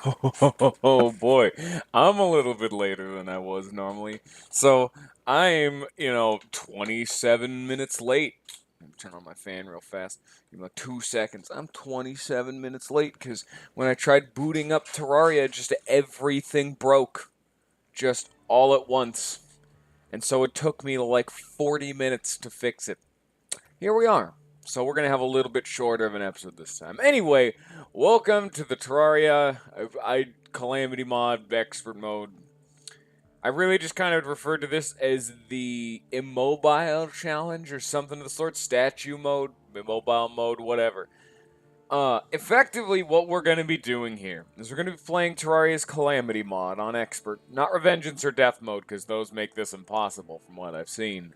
Oh boy, I'm a little bit later than I was normally. So I'm, 27 minutes late. Let me turn on my fan real fast. Give me like 2 seconds. I'm 27 minutes late because when I tried booting up Terraria, just everything broke. Just all at once. And so it took me like 40 minutes to fix it. Here we are. So we're gonna have a little bit shorter of an episode this time. Anyway, welcome to the Terraria Calamity Mod Expert Mode. I really just kind of referred to this as the Immobile Challenge or something of the sort. Statue mode, Immobile mode, whatever. Effectively, what we're going to be doing here is we're going to be playing Terraria's Calamity Mod on Expert, not Revengeance or Death mode, because those make this impossible from what I've seen.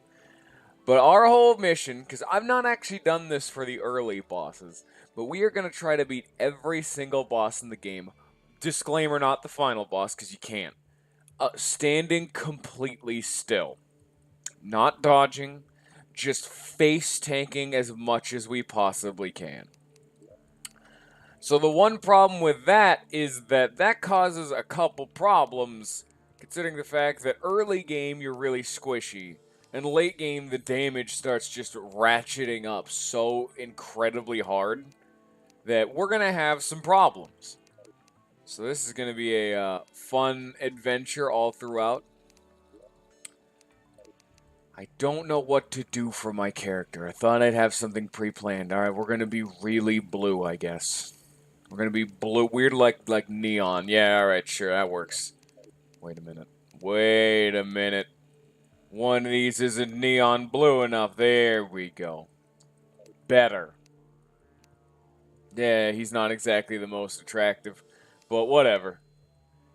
But our whole mission, because I've not actually done this for the early bosses, but we are going to try to beat every single boss in the game. Disclaimer, not the final boss, because you can't. Standing completely still. Not dodging, just face tanking as much as we possibly can. So the one problem with that is that causes a couple problems, considering the fact that early game you're really squishy, and late game the damage starts just ratcheting up so incredibly hard that we're gonna have some problems. So this is gonna be a fun adventure all throughout. I don't know what to do for my character. I thought I'd have something pre-planned. All right, we're gonna be really blue, I guess. We're gonna be blue, weird like neon. Yeah, all right, sure, that works. Wait a minute. Wait a minute. One of these isn't neon blue enough. There we go. Better. Yeah, he's not exactly the most attractive, but whatever.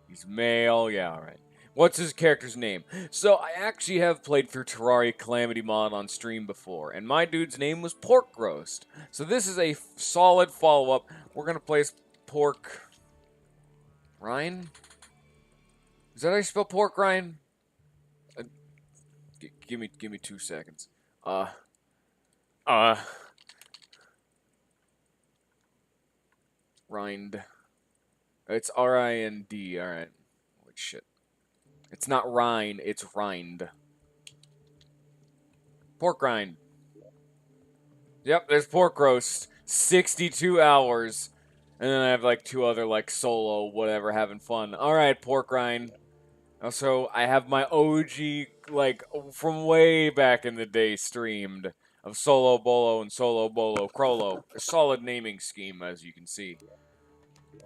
He's male. Yeah, all right. What's his character's name? So I actually have played through Terraria Calamity Mod on stream before, and my dude's name was Pork Roast. So this is a solid follow-up. We're gonna play as Pork Ryan. Is that how you spell pork, Ryan? Give me 2 seconds. Uh, uh, Rind. It's R-I-N-D. All right. Holy shit. It's not Rhine. It's Rind. Pork rind. Yep, there's pork roast. 62 hours. And then I have like two other like solo whatever having fun. All right, pork rind. Also, I have my OG like from way back in the day streamed of Solo Bolo and Solo Bolo Crollo. A solid naming scheme as you can see.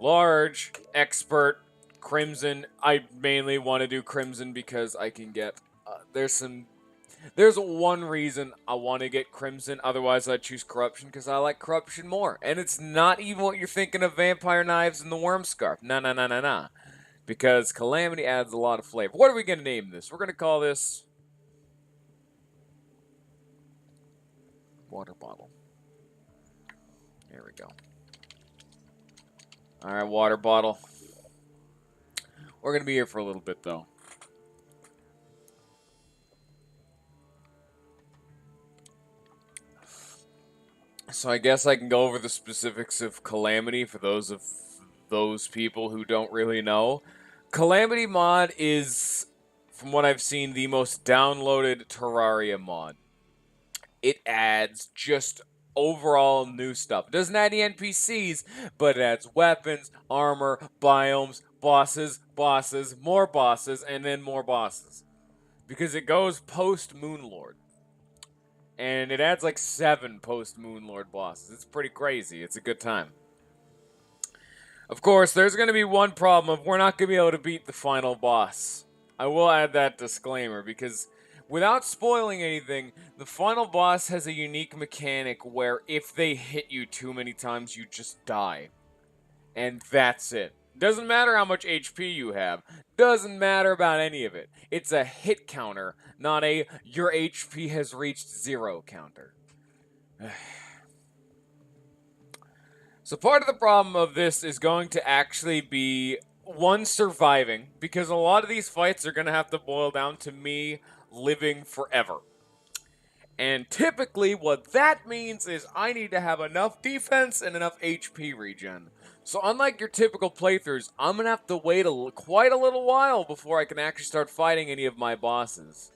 Large, expert, crimson. I mainly want to do crimson because I can get there's one reason I want to get Crimson, otherwise I'd choose Corruption because I like Corruption more. And it's not even what you're thinking of Vampire Knives and the Worm Scarf. Nah, nah, nah, nah, nah. Because Calamity adds a lot of flavor. What are we going to name this? We're going to call this Water Bottle. There we go. Alright, Water Bottle. We're going to be here for a little bit, though. So I guess I can go over the specifics of Calamity for those people who don't really know. Calamity Mod is, from what I've seen, the most downloaded Terraria mod. It adds just overall new stuff. It doesn't add the NPCs, but it adds weapons, armor, biomes, bosses, more bosses, and then more bosses. Because it goes post Moonlord. And it adds like 7 post Moonlord bosses. It's pretty crazy. It's a good time. Of course, there's going to be one problem of we're not going to be able to beat the final boss. I will add that disclaimer because without spoiling anything, the final boss has a unique mechanic where if they hit you too many times, you just die. And that's it. Doesn't matter how much HP you have. Doesn't matter about any of it. It's a hit counter, not a your HP has reached 0 counter. So part of the problem of this is going to actually be one surviving because a lot of these fights are going to have to boil down to me living forever. And typically what that means is I need to have enough defense and enough HP regen. So unlike your typical playthroughs, I'm going to have to wait quite a little while before I can actually start fighting any of my bosses.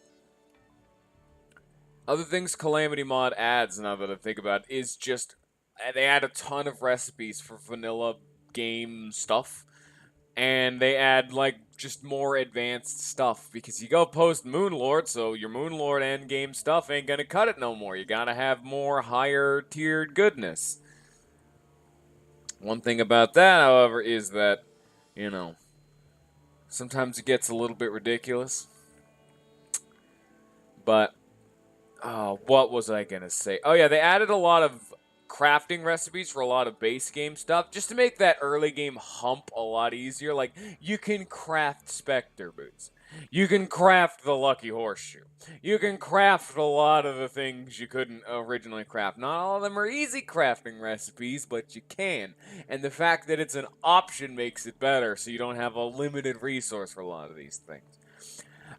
Other things Calamity Mod adds, now that I think about it, is just they add a ton of recipes for vanilla game stuff. And they add, like, just more advanced stuff. Because you go post Moonlord, so your Moonlord endgame stuff ain't gonna cut it no more. You gotta have more higher tiered goodness. One thing about that, however, is that, you know, sometimes it gets a little bit ridiculous. But, oh, what was I gonna say? Oh, yeah, they added a lot of crafting recipes for a lot of base game stuff just to make that early game hump a lot easier. Like, you can craft Spectre boots. You can craft the Lucky Horseshoe. You can craft a lot of the things you couldn't originally craft. Not all of them are easy crafting recipes, but you can. And the fact that it's an option makes it better, so you don't have a limited resource for a lot of these things.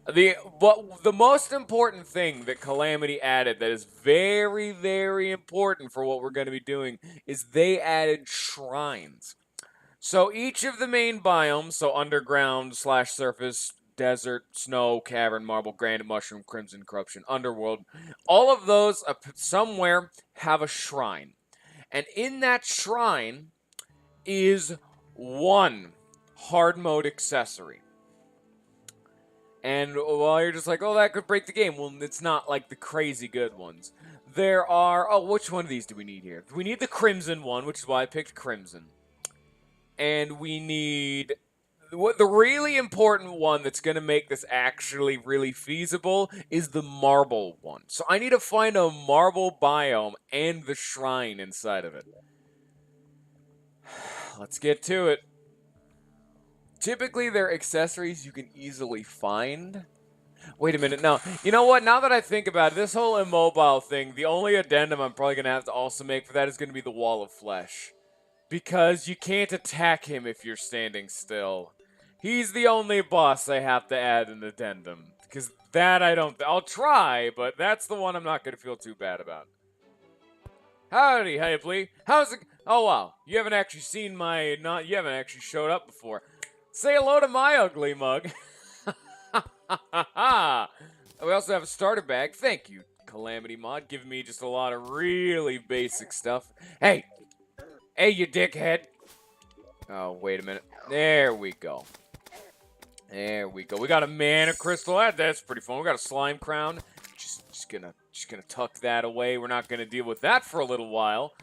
The most important thing that Calamity added that is very, very important for what we're going to be doing is they added shrines. So each of the main biomes, so underground / surface, desert, snow, cavern, marble, granite, mushroom, crimson, corruption, underworld, all of those somewhere have a shrine. And in that shrine is one hard mode accessory. And while you're just like, oh, that could break the game. Well, it's not like the crazy good ones. There are, oh, which one of these do we need here? We need the Crimson one, which is why I picked Crimson. And we need, the really important one that's going to make this actually really feasible is the Marble one. So I need to find a Marble biome and the shrine inside of it. Let's get to it. Typically, they're accessories you can easily find. Wait a minute, no. You know what? Now that I think about it, this whole Immobile thing, the only addendum I'm probably going to have to also make for that is going to be the Wall of Flesh. Because you can't attack him if you're standing still. He's the only boss I have to add an addendum. Because that I don't... I'll try, but that's the one I'm not going to feel too bad about. Howdy, Hypley. How's it... Oh, wow. You haven't actually seen my... You haven't actually showed up before. Say hello to my ugly mug. We also have a starter bag. Thank you, Calamity Mod, giving me just a lot of really basic stuff. Hey! Hey, you dickhead! Oh, wait a minute. There we go. There we go. We got a mana crystal. That's pretty fun. We got a slime crown. Just gonna tuck that away. We're not gonna deal with that for a little while.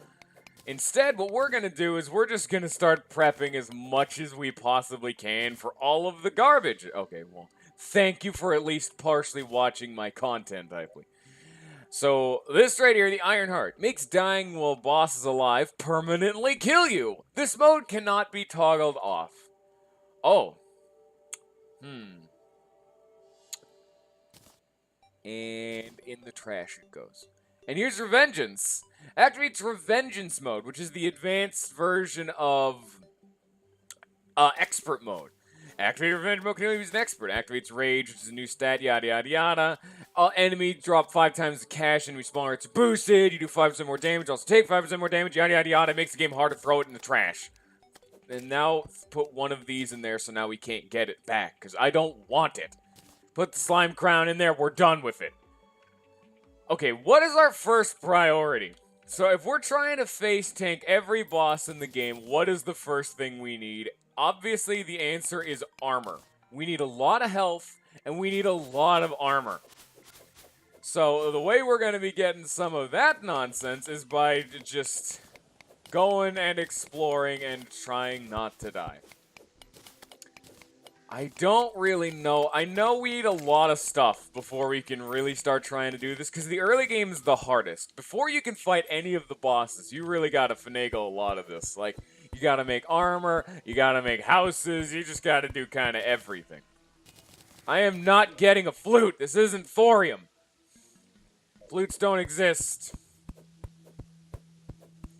Instead, what we're going to do is we're just going to start prepping as much as we possibly can for all of the garbage. Okay, well, thank you for at least partially watching my content, Hypley. So, this right here, the Iron Heart, makes dying while boss is alive permanently kill you. This mode cannot be toggled off. Oh. And in the trash it goes. And here's Revengeance. Activates Revengeance mode, which is the advanced version of Expert mode. Activate Revenge mode can only use an Expert. Activates Rage, which is a new stat, yada yada yada. Enemy drop 5 times the cash, enemy spawner it's boosted. You do 5% more damage, also take 5% more damage, yada yada yada. It makes the game hard to throw it in the trash. And now put one of these in there so now we can't get it back, because I don't want it. Put the slime crown in there, we're done with it. Okay, what is our first priority? So if we're trying to face tank every boss in the game, what is the first thing we need? Obviously, the answer is armor. We need a lot of health, and we need a lot of armor. So the way we're going to be getting some of that nonsense is by just going and exploring and trying not to die. I don't really know. I know we need a lot of stuff before we can really start trying to do this, because the early game is the hardest. Before you can fight any of the bosses, you really gotta finagle a lot of this. Like, you gotta make armor, you gotta make houses, you just gotta do kind of everything. I am not getting a flute. This isn't thorium. Flutes don't exist.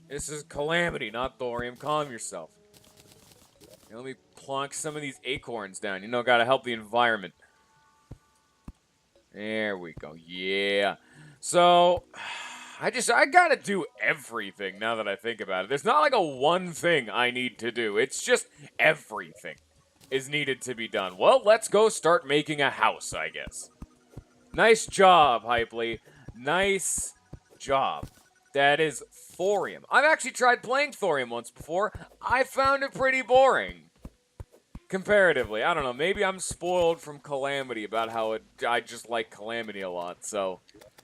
This is Calamity, not thorium. Calm yourself. Let me plonk some of these acorns down. You know, gotta help the environment. There we go. Yeah. So, I gotta do everything now that I think about it. There's not like a one thing I need to do. It's just everything is needed to be done. Well, let's go start making a house, I guess. Nice job, Hypley. Nice job. That is thorium. I've actually tried playing thorium once before. I found it pretty boring. Comparatively. I don't know. Maybe I'm spoiled from Calamity about how I just like Calamity a lot, so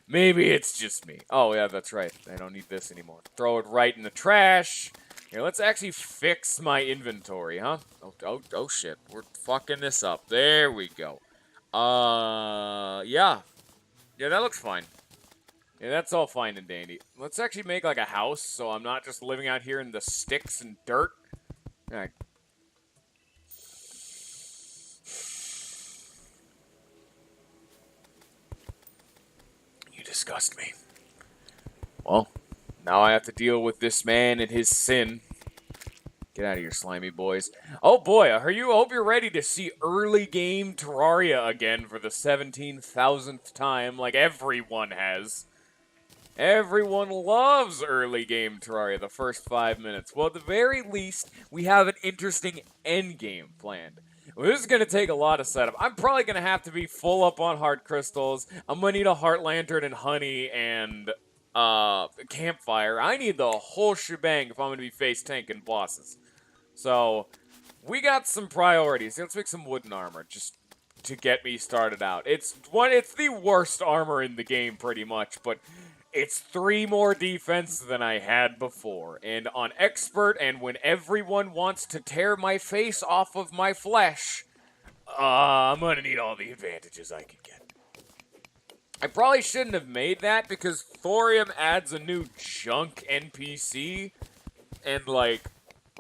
maybe it's just me. Oh, yeah, that's right. I don't need this anymore. Throw it right in the trash. Here, let's actually fix my inventory, huh? Oh, shit. We're fucking this up. There we go. Yeah. Yeah, that looks fine. Yeah, that's all fine and dandy. Let's actually make, like, a house, so I'm not just living out here in the sticks and dirt. Alright. You disgust me. Well, now I have to deal with this man and his sin. Get out of here, slimy boys. Oh boy, I hope you're ready to see early game Terraria again for the 17,000th time, like everyone has. Everyone loves early game Terraria, the first 5 minutes. Well, at the very least, we have an interesting end game planned. Well, this is going to take a lot of setup. I'm probably going to have to be full up on heart crystals. I'm going to need a heart lantern and honey and campfire. I need the whole shebang if I'm going to be face tanking bosses. So, we got some priorities. Let's make some wooden armor, just to get me started out. It's the worst armor in the game, pretty much, but it's 3 more defense than I had before. And on expert, and when everyone wants to tear my face off of my flesh, I'm gonna need all the advantages I can get. I probably shouldn't have made that, because thorium adds a new junk NPC, and, like,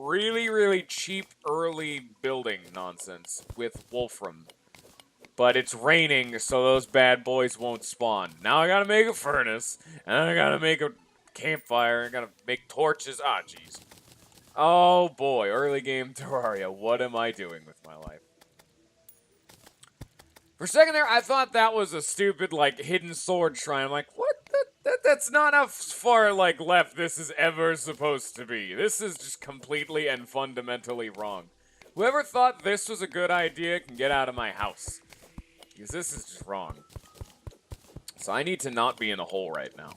really, really cheap early building nonsense with Wolfram. But it's raining, so those bad boys won't spawn. Now I gotta make a furnace, and I gotta make a campfire, and I gotta make torches. Ah, jeez. Oh boy, early game Terraria. What am I doing with my life? For a second there, I thought that was a stupid, like, hidden sword shrine. I'm like, what? That's not how far, like, left this is ever supposed to be. This is just completely and fundamentally wrong. Whoever thought this was a good idea can get out of my house. Because this is just wrong. So I need to not be in a hole right now.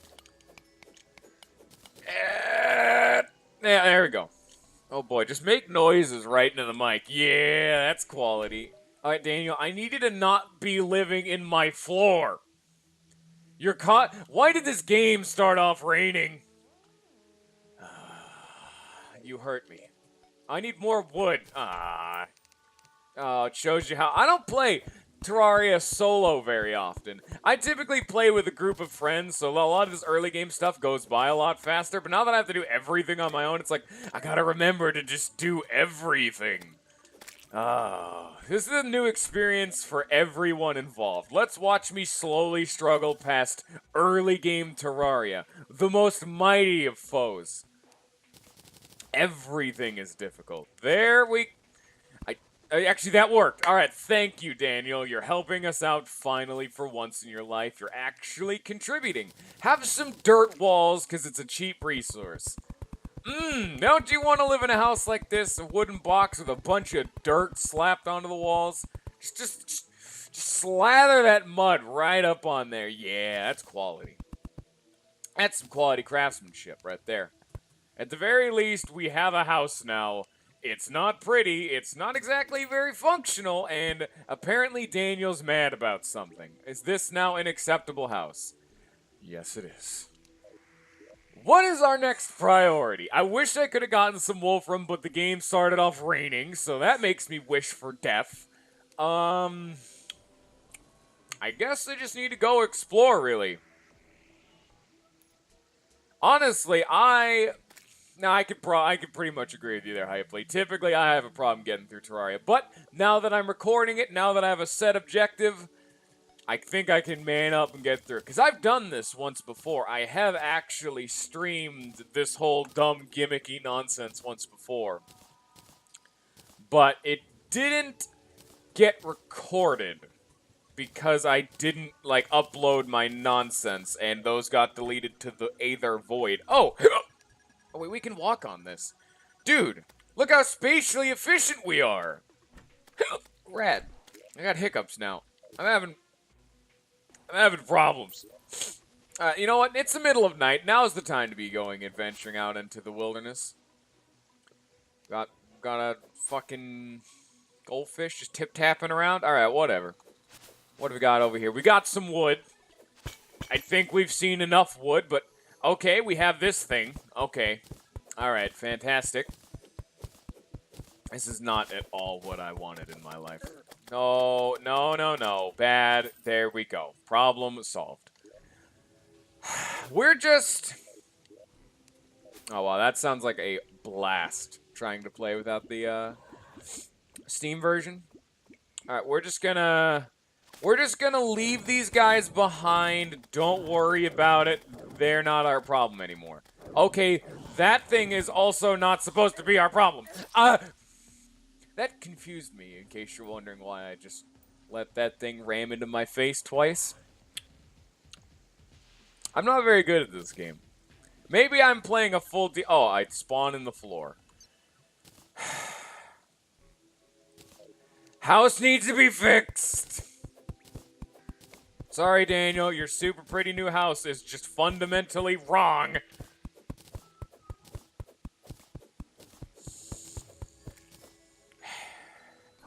Yeah, there we go. Oh boy, just make noises right into the mic. Yeah, that's quality. Alright, Daniel, I need you to not be living in my floor. You're caught. Why did this game start off raining? You hurt me. I need more wood. Oh, it shows you how. I don't play Terraria solo very often. I typically play with a group of friends, so a lot of this early game stuff goes by a lot faster, but now that I have to do everything on my own, it's like, I gotta remember to just do everything. This is a new experience for everyone involved. Let's watch me slowly struggle past early game Terraria, the most mighty of foes. Everything is difficult. Actually, that worked. All right, thank you, Daniel. You're helping us out finally for once in your life. You're actually contributing. Have some dirt walls, because it's a cheap resource. Don't you want to live in a house like this? A wooden box with a bunch of dirt slapped onto the walls? Just slather that mud right up on there. Yeah, that's quality. That's some quality craftsmanship right there. At the very least, we have a house now. It's not pretty, it's not exactly very functional, and apparently Daniel's mad about something. Is this now an acceptable house? Yes, it is. What is our next priority? I wish I could have gotten some Wolfram, but the game started off raining, so that makes me wish for death. I guess I just need to go explore, really. Honestly, I could pretty much agree with you there, Hypley. Typically, I have a problem getting through Terraria, but now that I'm recording it, now that I have a set objective, I think I can man up and get through. Because I've done this once before. I have actually streamed this whole dumb, gimmicky nonsense once before. But it didn't get recorded. because I didn't, like, upload my nonsense, and those got deleted to the Aether Void. Oh! Oh, wait, we can walk on this. Dude, look how spatially efficient we are! Rad. I got hiccups now. I'm having problems. You know what? It's the middle of night. Now's the time to be venturing out into the wilderness. Got a fucking goldfish just tip-tapping around? Alright, whatever. What have we got over here? We got some wood. I think we've seen enough wood, but... Okay, we have this thing. Okay. Alright, fantastic. This is not at all what I wanted in my life. No, no, no, no. Bad. There we go. Problem solved. We're just... Oh, wow, that sounds like a blast, trying to play without the, Steam version. Alright, we're just gonna leave these guys behind. Don't worry about it. They're not our problem anymore. Okay, that thing is also not supposed to be our problem. That confused me, in case you're wondering why I just let that thing ram into my face twice. I'm not very good at this game. Maybe I'm playing a full Oh, I'd spawn in the floor. House needs to be fixed. Sorry, Daniel, your super pretty new house is just fundamentally wrong.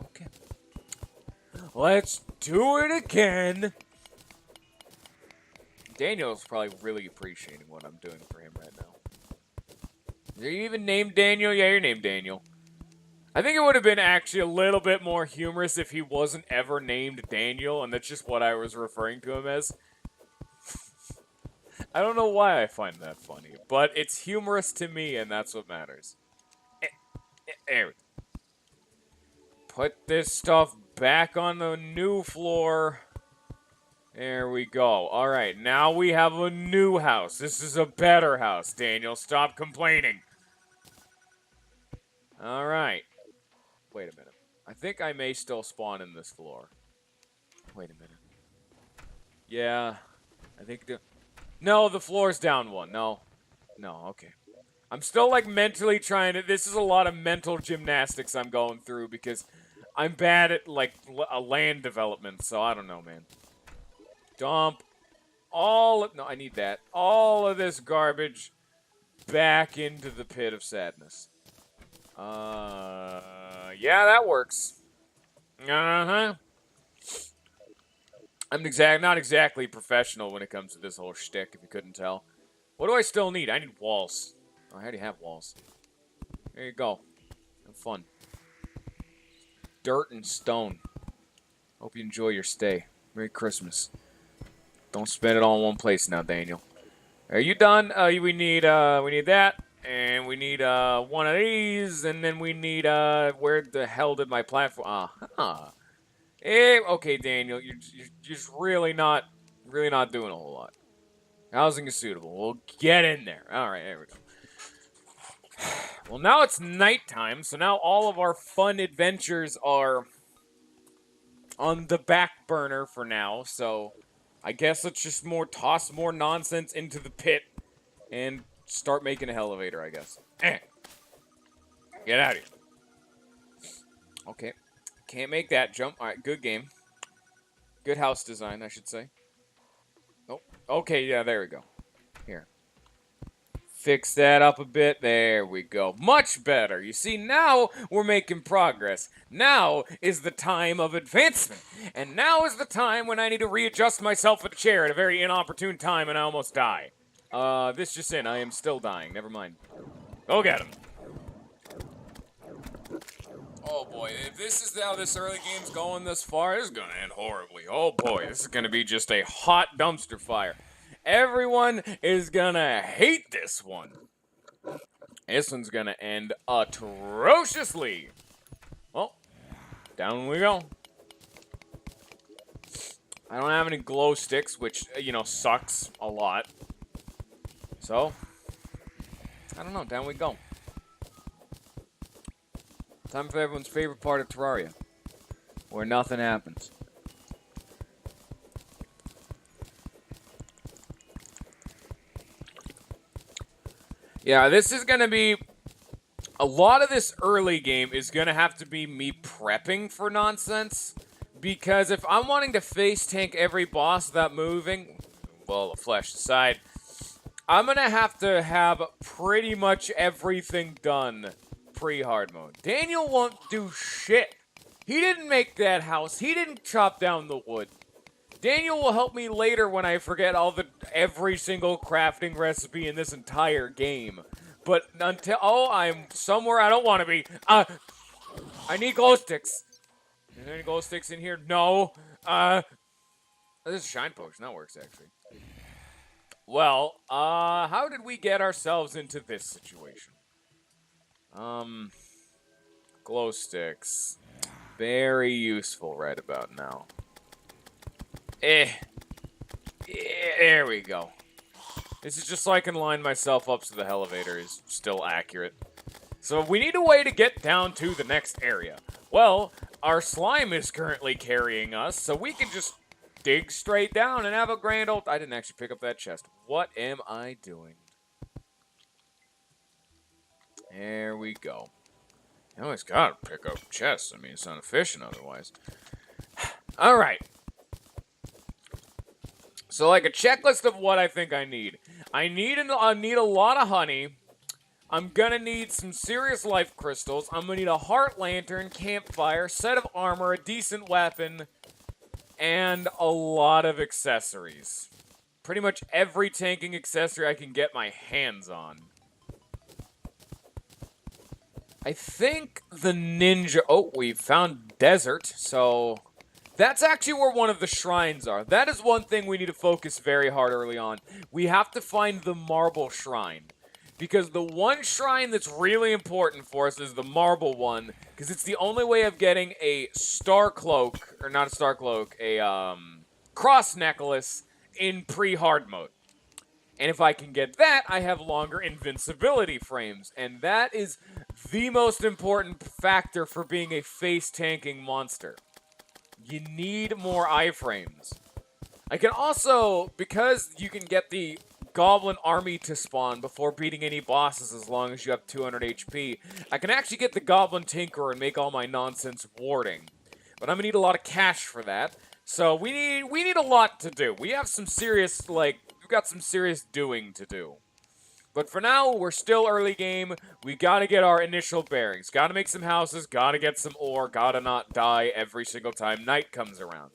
Okay. Let's do it again. Daniel's probably really appreciating what I'm doing for him right now. Are you even named Daniel? Yeah, you're named Daniel. I think it would have been actually a little bit more humorous if he wasn't ever named Daniel, and that's just what I was referring to him as. I don't know why I find that funny, but it's humorous to me, and that's what matters. There we go. Put this stuff back on the new floor. There we go. Alright, now we have a new house. This is a better house, Daniel. Stop complaining. Alright. Wait a minute. I think I may still spawn in this floor. Wait a minute. Yeah. I think... No, the floor's down one. No. No, okay. I'm still, like, mentally trying to... This is a lot of mental gymnastics I'm going through because I'm bad at, like, land development, so I don't know, man. Dump all of... No, I need that. All of this garbage back into the pit of sadness. Yeah, that works. Uh-huh. I'm not exactly professional when it comes to this whole shtick, if you couldn't tell. What do I still need? I need walls. Oh, I already have walls. There you go. Have fun. Dirt and stone. Hope you enjoy your stay. Merry Christmas. Don't spend it all in one place now, Daniel. Are you done? We need that. And we need, one of these. And then we need, where the hell did my platform... Okay, Daniel, you're just really not doing a whole lot. Housing is suitable. We'll get in there. Alright, there we go. Well, now it's nighttime, so now all of our fun adventures are on the back burner for now, so I guess let's just toss more nonsense into the pit and start making an elevator, I guess. Get out of here. Okay. Can't make that jump. Alright, good game. Good house design, I should say. Oh, okay, yeah, there we go. Here. Fix that up a bit. There we go. Much better. You see, now we're making progress. Now is the time of advancement. And now is the time when I need to readjust myself at a chair at a very inopportune time and I almost die. This just in. I am still dying. Never mind. Go get him. Oh boy, if this is how this early game's going this far, this is gonna end horribly. Oh boy, this is gonna be just a hot dumpster fire. Everyone is gonna hate this one. This one's gonna end atrociously. Well, down we go. I don't have any glow sticks, which, you know, sucks a lot. So, I don't know, down we go. Time for everyone's favorite part of Terraria, where nothing happens. Yeah, this is gonna be... A lot of this early game is gonna have to be me prepping for nonsense. Because if I'm wanting to face tank every boss without moving, well, flesh aside, I'm gonna have to have pretty much everything done pre-hard mode. Daniel won't do shit. He didn't make that house. He didn't chop down the wood. Daniel will help me later when I forget every single crafting recipe in this entire game. But until I'm somewhere I don't want to be. I need glow sticks. Is there any glow sticks in here? No. This is shine potion. That works actually. Well, how did we get ourselves into this situation? Glow sticks. Very useful right about now. There we go. This is just so I can line myself up so the elevator is still accurate. So we need a way to get down to the next area. Well, our slime is currently carrying us, so we can just dig straight down and have a grand old... I didn't actually pick up that chest. What am I doing? There we go. You always gotta pick up chests. I mean, it's not efficient otherwise. Alright. So, like, a checklist of what I think I need. I need a lot of honey. I'm gonna need some serious life crystals. I'm gonna need a heart lantern, campfire, set of armor, a decent weapon, and a lot of accessories. Pretty much every tanking accessory I can get my hands on. I think the ninja... Oh, we found desert, so... That's actually where one of the shrines are. That is one thing we need to focus very hard early on. We have to find the marble shrine. Because the one shrine that's really important for us is the marble one. Because it's the only way of getting a star cloak, or not a star cloak, a cross necklace in pre-hard mode. And if I can get that, I have longer invincibility frames. And that is the most important factor for being a face-tanking monster. You need more iframes. I can also, because you can get the goblin army to spawn before beating any bosses as long as you have 200 HP, I can actually get the goblin tinkerer and make all my nonsense warding. But I'm gonna need a lot of cash for that. So we need a lot to do. We have some serious, we've got some serious doing to do. But for now, we're still early game. We gotta get our initial bearings. Gotta make some houses, gotta get some ore, gotta not die every single time night comes around.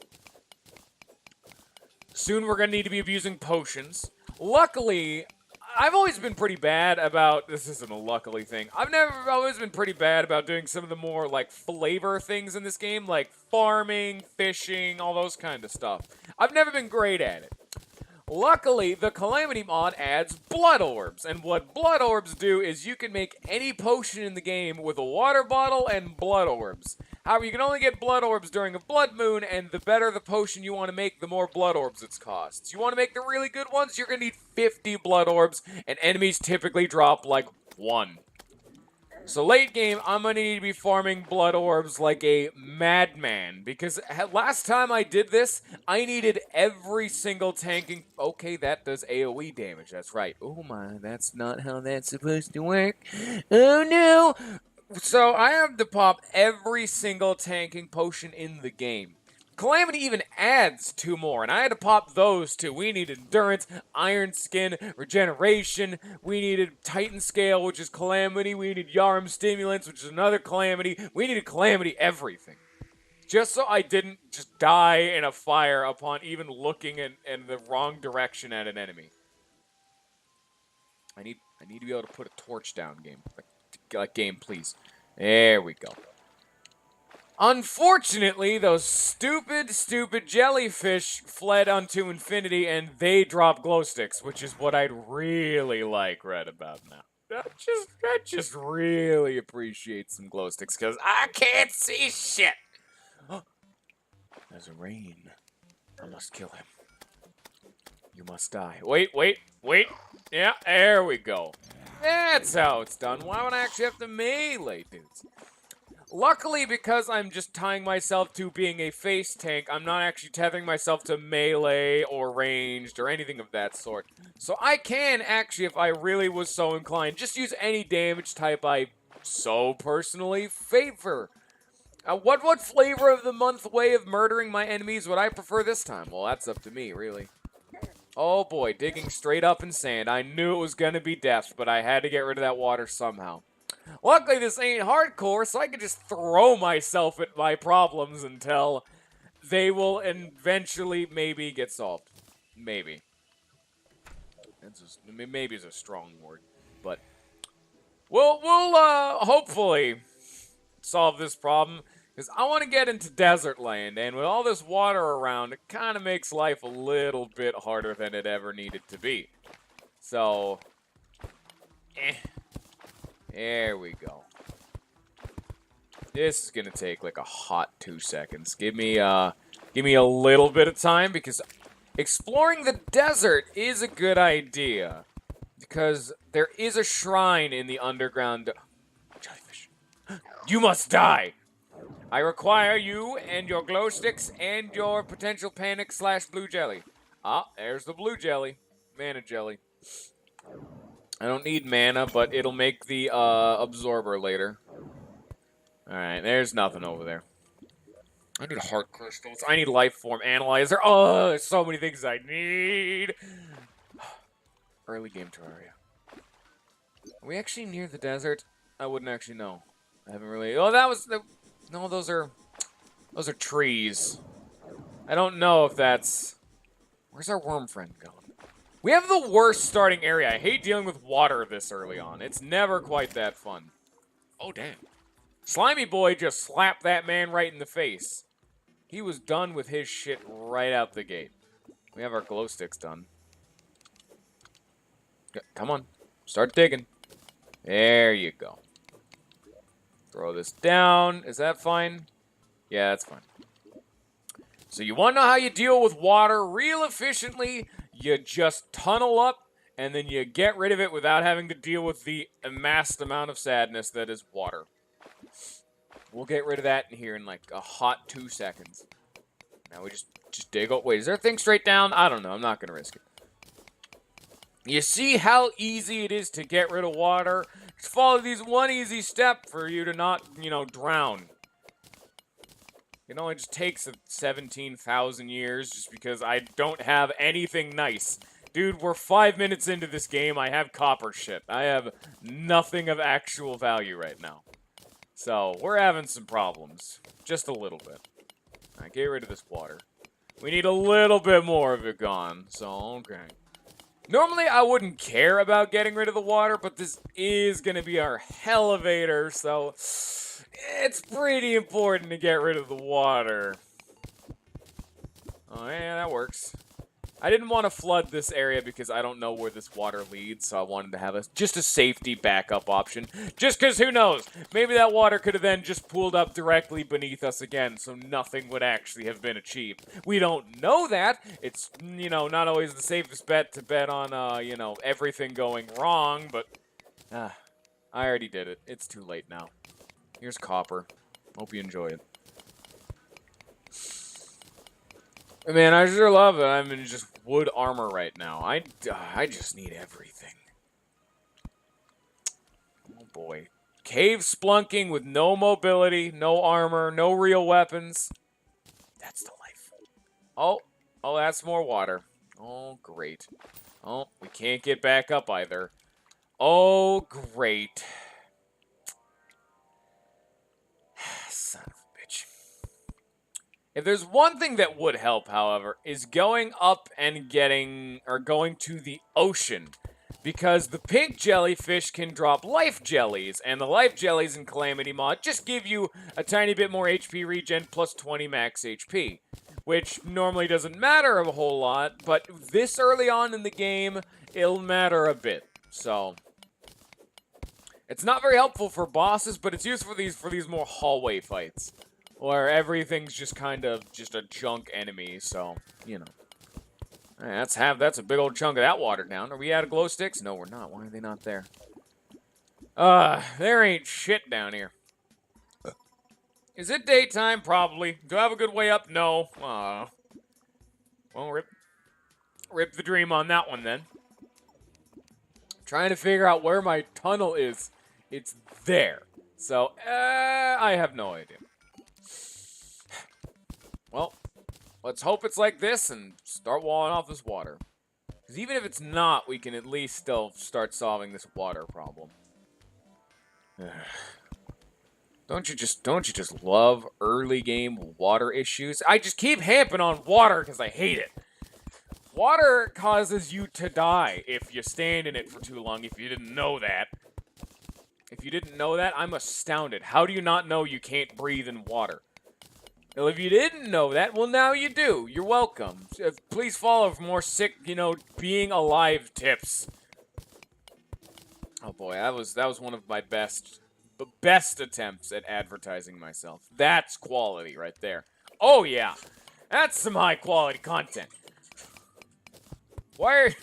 Soon we're gonna need to be abusing potions. Luckily, I've always been pretty bad about... This isn't a luckily thing. I've always been pretty bad about doing some of the more, flavor things in this game. Like farming, fishing, all those kind of stuff. I've never been great at it. Luckily, the Calamity Mod adds blood orbs, and what blood orbs do is you can make any potion in the game with a water bottle and blood orbs. However, you can only get blood orbs during a blood moon, and the better the potion you want to make, the more blood orbs it costs. You want to make the really good ones, you're going to need 50 blood orbs, and enemies typically drop, 1. So late game, I'm going to need to be farming blood orbs like a madman. Because last time I did this, I needed every single tanking... Okay, that does AoE damage, that's right. Oh my, that's not how that's supposed to work. Oh no! So I have to pop every single tanking potion in the game. Calamity even adds 2 more, and I had to pop those too. We needed Endurance, Iron Skin, Regeneration, we needed Titan Scale, which is Calamity, we needed Yarm Stimulants, which is another Calamity, we needed Calamity everything. Just so I didn't just die in a fire upon even looking in the wrong direction at an enemy. I need to be able to put a torch down, game. Game, please. There we go. Unfortunately, those stupid jellyfish fled unto infinity, and they drop glow sticks, which is what I'd really like right about now. I just really appreciate some glow sticks, because I can't see shit! There's a rain. I must kill him. You must die. Wait. Yeah, there we go. That's how it's done. Why would I actually have to melee dudes? Luckily, because I'm just tying myself to being a face tank, I'm not actually tethering myself to melee or ranged or anything of that sort. So I can actually, if I really was so inclined, just use any damage type I so personally favor. What flavor of the month way of murdering my enemies would I prefer this time? Well, that's up to me, really. Oh boy, digging straight up in sand. I knew it was gonna be death, but I had to get rid of that water somehow. Luckily, this ain't hardcore, so I can just throw myself at my problems until they will eventually maybe get solved. Maybe. Maybe is a strong word, but we'll hopefully solve this problem. Because I want to get into desert land, and with all this water around, it kind of makes life a little bit harder than it ever needed to be. So, there we go. This is gonna take like a hot 2 seconds. Give me a little bit of time, because exploring the desert is a good idea. Because there is a shrine in the underground. Jellyfish. You must die! I require you and your glow sticks and your potential panic / blue jelly. Ah, there's the blue jelly. Mana jelly. I don't need mana, but it'll make the absorber later. Alright, there's nothing over there. I need heart crystals. I need life form analyzer. Oh, there's so many things I need. Early game Terraria. Are we actually near the desert? I wouldn't actually know. I haven't really... Oh, that was... No, those are trees. I don't know if that's... Where's our worm friend going? We have the worst starting area. I hate dealing with water this early on. It's never quite that fun. Oh, damn. Slimy Boy just slapped that man right in the face. He was done with his shit right out the gate. We have our glow sticks done. Come on. Start digging. There you go. Throw this down. Is that fine? Yeah, that's fine. So you want to know how you deal with water real efficiently? You just tunnel up, and then you get rid of it without having to deal with the amassed amount of sadness that is water. We'll get rid of that in here in like a hot 2 seconds. Now we just dig. Oh, wait, is there a thing straight down? I don't know. I'm not going to risk it. You see how easy it is to get rid of water? Just follow these one easy step for you to not, drown. It only just takes 17,000 years just because I don't have anything nice. Dude, we're 5 minutes into this game. I have copper shit. I have nothing of actual value right now. So, we're having some problems. Just a little bit. Alright, get rid of this water. We need a little bit more of it gone. So, okay. Normally, I wouldn't care about getting rid of the water, but this is going to be our elevator, so it's pretty important to get rid of the water. Oh, yeah, that works. I didn't want to flood this area because I don't know where this water leads, so I wanted to have just a safety backup option. Just because, who knows? Maybe that water could have then just pooled up directly beneath us again, so nothing would actually have been achieved. We don't know that. It's, not always the safest bet to bet on, everything going wrong, but I already did it. It's too late now. Here's copper. Hope you enjoy it. Man, I sure love it. I'm in just wood armor right now. I just need everything. Oh boy. Cave splunking with no mobility, no armor, no real weapons. That's the life. Oh, that's more water. Oh, great. Oh, we can't get back up either. Oh, great. Son of a bitch. If there's one thing that would help, however, is going up and going to the ocean. Because the pink jellyfish can drop life jellies, and the life jellies in Calamity Mod just give you a tiny bit more HP regen plus 20 max HP. Which normally doesn't matter a whole lot, but this early on in the game, it'll matter a bit. So, it's not very helpful for bosses, but it's useful for these more hallway fights. Where everything's just kind of just a junk enemy, so, Alright, that's a big old chunk of that water down. Are we out of glow sticks? No, we're not. Why are they not there? There ain't shit down here. Is it daytime? Probably. Do I have a good way up? No. Well, rip the dream on that one then. Trying to figure out where my tunnel is. It's there. So, I have no idea. Well, let's hope it's like this and start walling off this water. Because even if it's not, we can at least still start solving this water problem. Don't you just love early game water issues? I just keep hamping on water because I hate it. Water causes you to die if you stand in it for too long, if you didn't know that. If you didn't know that, I'm astounded. How do you not know you can't breathe in water? Well, if you didn't know that, well, now you do. You're welcome. Please follow for more sick, being alive tips. Oh boy, that was one of my best attempts at advertising myself. That's quality right there. Oh yeah, that's some high quality content. Why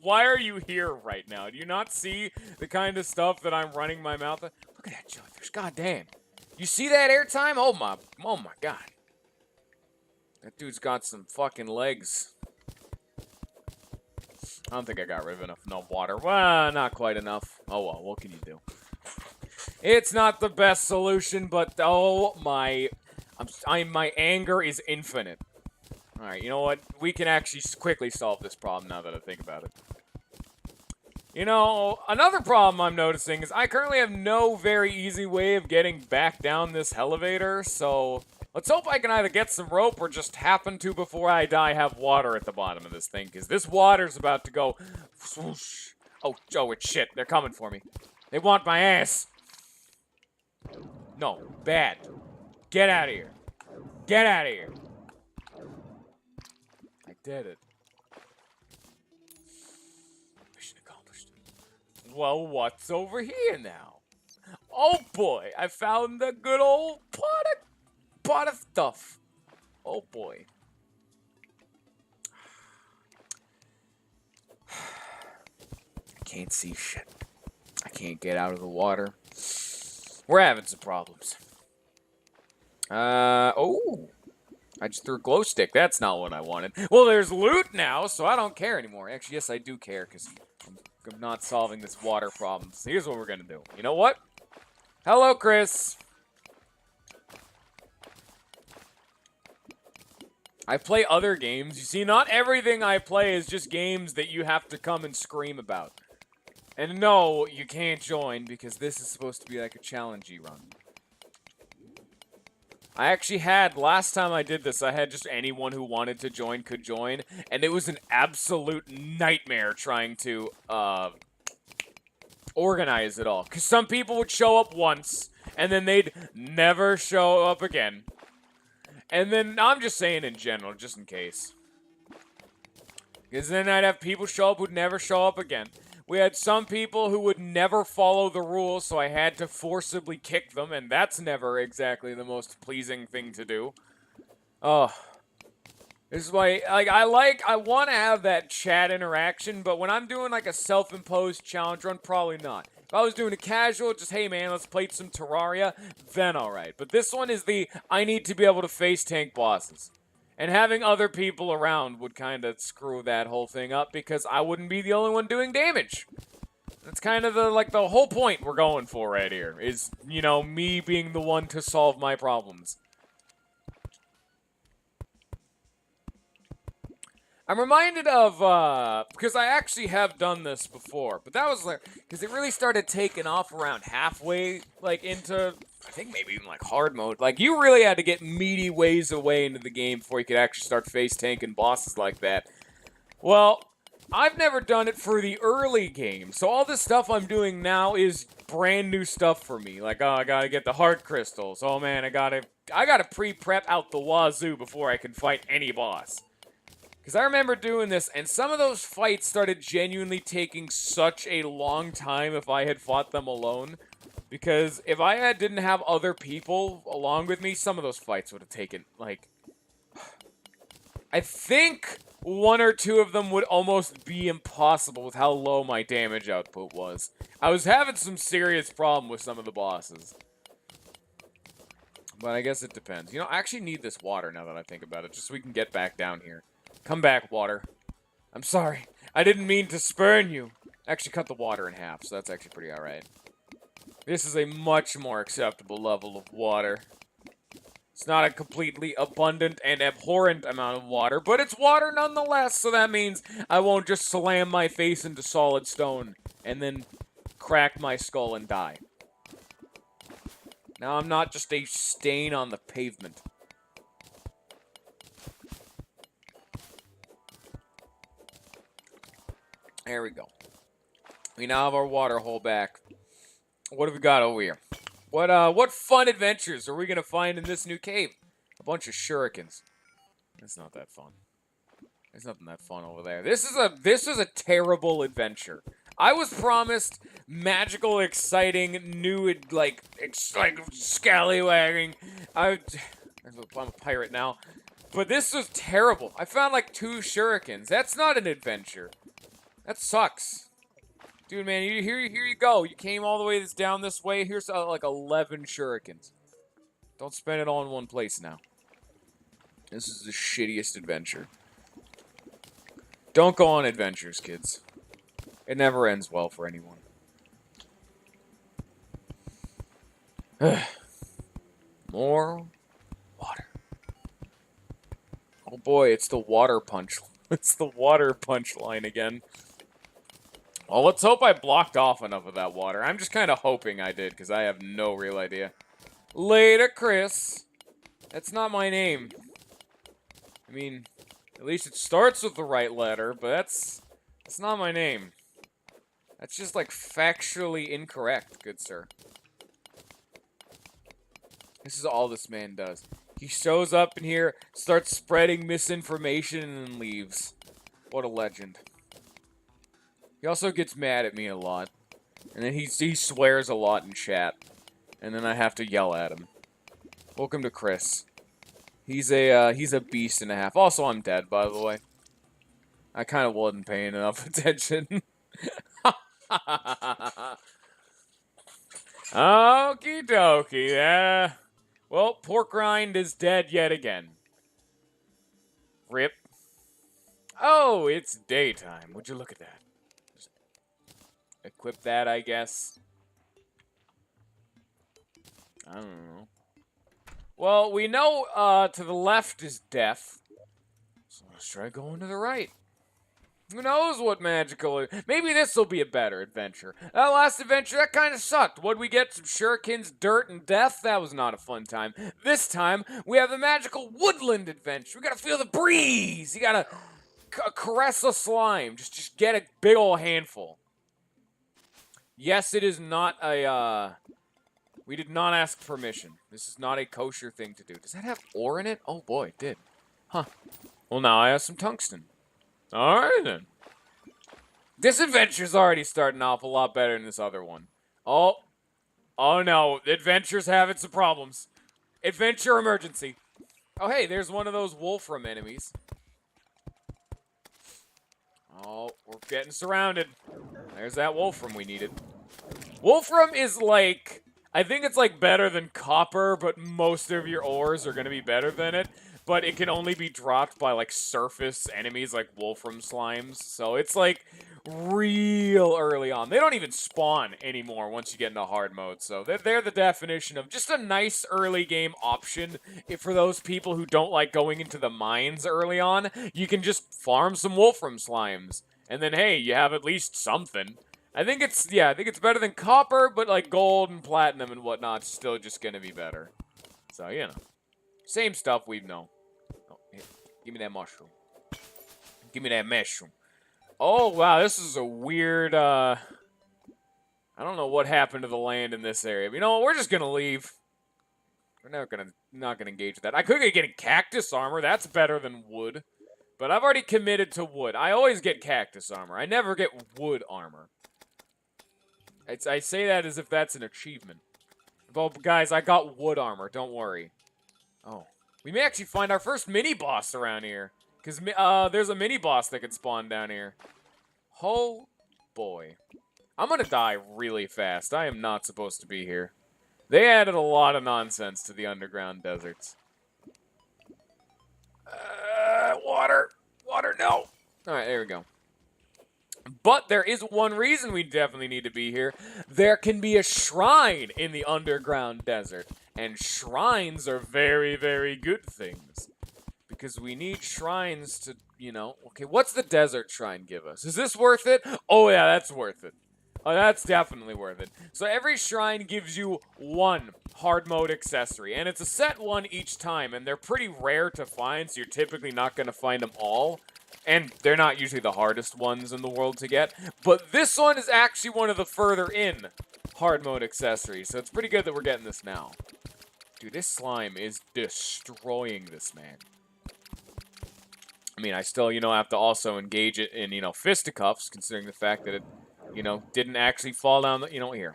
are you here right now? Do you not see the kind of stuff that I'm running my mouth at? Look at that jellyfish. God damn. You see that airtime? Oh my god. That dude's got some fucking legs. I don't think I got rid of enough water. Well, not quite enough. Oh well, what can you do? It's not the best solution, but oh my, my anger is infinite. All right, you know what? We can actually quickly solve this problem now that I think about it. Another problem I'm noticing is I currently have no very easy way of getting back down this elevator, so let's hope I can either get some rope or just happen to, before I die, have water at the bottom of this thing, because this water's about to go swoosh. Oh, it's shit. They're coming for me. They want my ass. No, bad. Get out of here. Get out of here. I did it. Mission accomplished. Well, what's over here now? Oh boy, I found the good old pot of stuff. Oh boy. I can't see shit. I can't get out of the water. We're having some problems. Oh. I just threw a glow stick. That's not what I wanted. Well, there's loot now, so I don't care anymore. Actually, yes, I do care, because I'm not solving this water problem. So here's what we're going to do. You know what? Hello, Chris. I play other games. You see, not everything I play is just games that you have to come and scream about. And no, you can't join, because this is supposed to be like a challenge-y run. I actually had, last time I did this, I had just anyone who wanted to join could join, and it was an absolute nightmare trying to, organize it all. Because some people would show up once, and then they'd never show up again. And then, I'm just saying in general, just in case. Because then I'd have people show up who'd never show up again. We had some people who would never follow the rules, so I had to forcibly kick them, and that's never exactly the most pleasing thing to do. Oh. This is why, I want to have that chat interaction, but when I'm doing, like, a self-imposed challenge run, probably not. If I was doing a casual, just, hey, man, let's play some Terraria, then alright. But this one is I need to be able to face tank bosses. And having other people around would kind of screw that whole thing up, because I wouldn't be the only one doing damage. That's kind of the whole point we're going for right here, is, me being the one to solve my problems. I'm reminded of, because I actually have done this before, but that was because it really started taking off around halfway, into, I think maybe even, hard mode. You really had to get meaty ways away into the game before you could actually start face tanking bosses like that. Well, I've never done it for the early game, so all this stuff I'm doing now is brand new stuff for me. Oh, I gotta get the heart crystals. Oh man, I gotta pre-prep out the wazoo before I can fight any boss. Because I remember doing this, and some of those fights started genuinely taking such a long time if I had fought them alone. Because if I didn't have other people along with me, some of those fights would have taken, I think one or two of them would almost be impossible with how low my damage output was. I was having some serious problem with some of the bosses. But I guess it depends. You know, I actually need this water now that I think about it, just so we can get back down here. Come back, water. I'm sorry. I didn't mean to spurn you. Actually cut the water in half, so that's actually pretty alright. This is a much more acceptable level of water. It's not a completely abundant and abhorrent amount of water, but it's water nonetheless, so that means I won't just slam my face into solid stone and then crack my skull and die. Now I'm not just a stain on the pavement. There we go. We now have our water hole back. What have we got over here? What fun adventures are we gonna find in this new cave? A bunch of shurikens. It's not that fun. There's nothing that fun over there. This is a terrible adventure. I was promised magical, exciting, new, like scallywagging. I'm a pirate now. But this was terrible. I found like 2 shurikens. That's not an adventure. That sucks. Dude, man, here you go. You came all the way down this way. Here's like 11 shurikens. Don't spend it all in one place now. This is the shittiest adventure. Don't go on adventures, kids. It never ends well for anyone. More water. Oh boy, it's the water punch. It's the water punch line again. Well, let's hope I blocked off enough of that water. I'm just kind of hoping I did, because I have no real idea. Later, Chris. That's not my name. I mean, at least it starts with the right letter, but that's not my name. That's just, like, factually incorrect, good sir. This is all this man does. He shows up in here, starts spreading misinformation, and then leaves. What a legend. He also gets mad at me a lot. And then he swears a lot in chat. And then I have to yell at him. Welcome to Chris. He's a beast and a half. Also, I'm dead, by the way. I kind of wasn't paying enough attention. Okie dokie, yeah. Well, Pork Rind is dead yet again. Rip. Oh, it's daytime. Would you look at that? Equip that, I guess. I don't know. Well, we know to the left is death. So let's try going to the right. Who knows what magical... Maybe this will be a better adventure. That last adventure, that kind of sucked. What'd we get? Some shurikens, dirt, and death? That was not a fun time. This time, we have the magical woodland adventure. We gotta feel the breeze. You gotta caress a slime. Just get a big ol' handful. Yes, it is not a, we did not ask permission. This is not a kosher thing to do. Does that have ore in it? Oh boy, it did. Huh. Well, now I have some tungsten. Alright then. This adventure's already starting off a lot better than this other one. Oh. Oh no, adventure's having some problems. Adventure emergency. Oh hey, there's one of those Wolfram enemies. Oh, we're getting surrounded. There's that Wolfram we needed. Wolfram is like... I think it's like better than copper, but most of your ores are going to be better than it. But it can only be dropped by like surface enemies like Wolfram slimes. So it's like real early on. They don't even spawn anymore once you get into hard mode. So they're the definition of just a nice early game option. For those people who don't like going into the mines early on, you can just farm some Wolfram slimes. And then, hey, you have at least something. I think it's better than copper, but like gold and platinum and whatnot's still just gonna be better. So, you know. Same stuff we know. Oh, here, give me that mushroom. Give me that mushroom. Oh, wow, this is a weird, I don't know what happened to the land in this area. But you know what, we're just gonna leave. We're not gonna engage with that. I could get getting cactus armor, that's better than wood. But I've already committed to wood. I always get cactus armor. I never get wood armor. I say that as if that's an achievement. Well, guys, I got wood armor. Don't worry. Oh. We may actually find our first mini-boss around here. Because there's a mini-boss that can spawn down here. Oh, boy. I'm gonna die really fast. I am not supposed to be here. They added a lot of nonsense to the underground deserts. Water! Water, no! Alright, there we go. But there is one reason we definitely need to be here. There can be a shrine in the underground desert. And shrines are very, very good things. Because we need shrines to, you know... Okay, what's the desert shrine give us? Is this worth it? Oh yeah, that's worth it. Oh, that's definitely worth it. So every shrine gives you one hard mode accessory. And it's a set one each time. And they're pretty rare to find, so you're typically not going to find them all. And they're not usually the hardest ones in the world to get. But this one is actually one of the further in hard mode accessories. So it's pretty good that we're getting this now. Dude, this slime is destroying this man. I mean, I still, you know, have to also engage it in, you know, fisticuffs, considering the fact that it, you know, didn't actually fall down the, you know, here.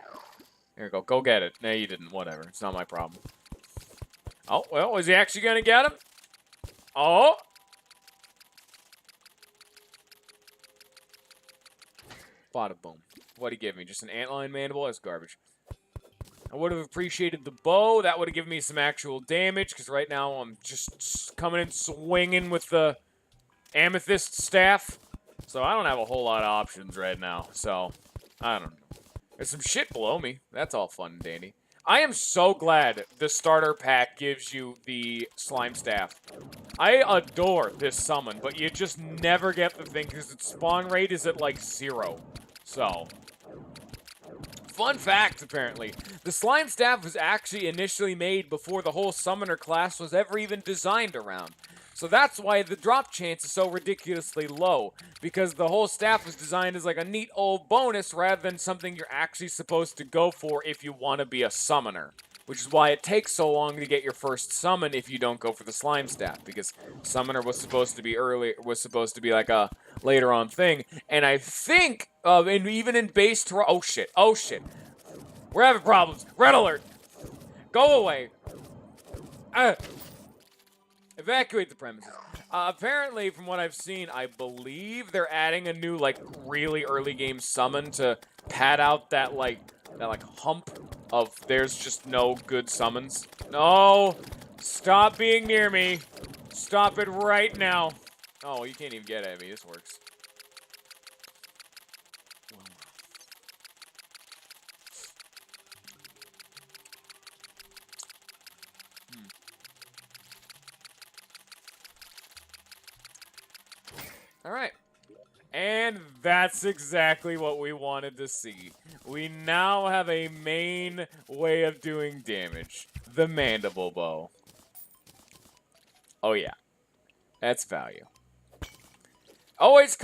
Here you go. Go get it. No, you didn't. Whatever. It's not my problem. Oh, well, is he actually going to get him? Oh! Bada boom. What'd he give me? Just an antlion mandible? That's garbage. I would have appreciated the bow. That would have given me some actual damage, because right now I'm just coming in swinging with the amethyst staff. So I don't have a whole lot of options right now. So, I don't know. There's some shit below me. That's all fun and dandy. I am so glad the starter pack gives you the slime staff. I adore this summon, but you just never get the thing because its spawn rate is at like 0. So, fun fact, apparently. The slime staff was actually initially made before the whole summoner class was ever even designed around. So that's why the drop chance is so ridiculously low, because the whole staff was designed as like a neat old bonus rather than something you're actually supposed to go for if you want to be a summoner. Which is why it takes so long to get your first summon if you don't go for the slime staff, because summoner was supposed to be like a later on thing. And I think even in base Terraria, oh shit, we're having problems. Red alert, go away. Evacuate the premises. Apparently, from what I've seen, I believe they're adding a new, like, really early game summon to pad out that hump of there's just no good summons. No! Stop being near me. Stop it right now. Oh, you can't even get at me. This works. Alright. And that's exactly what we wanted to see. We now have a main way of doing damage. The mandible bow. Oh yeah. That's value. Always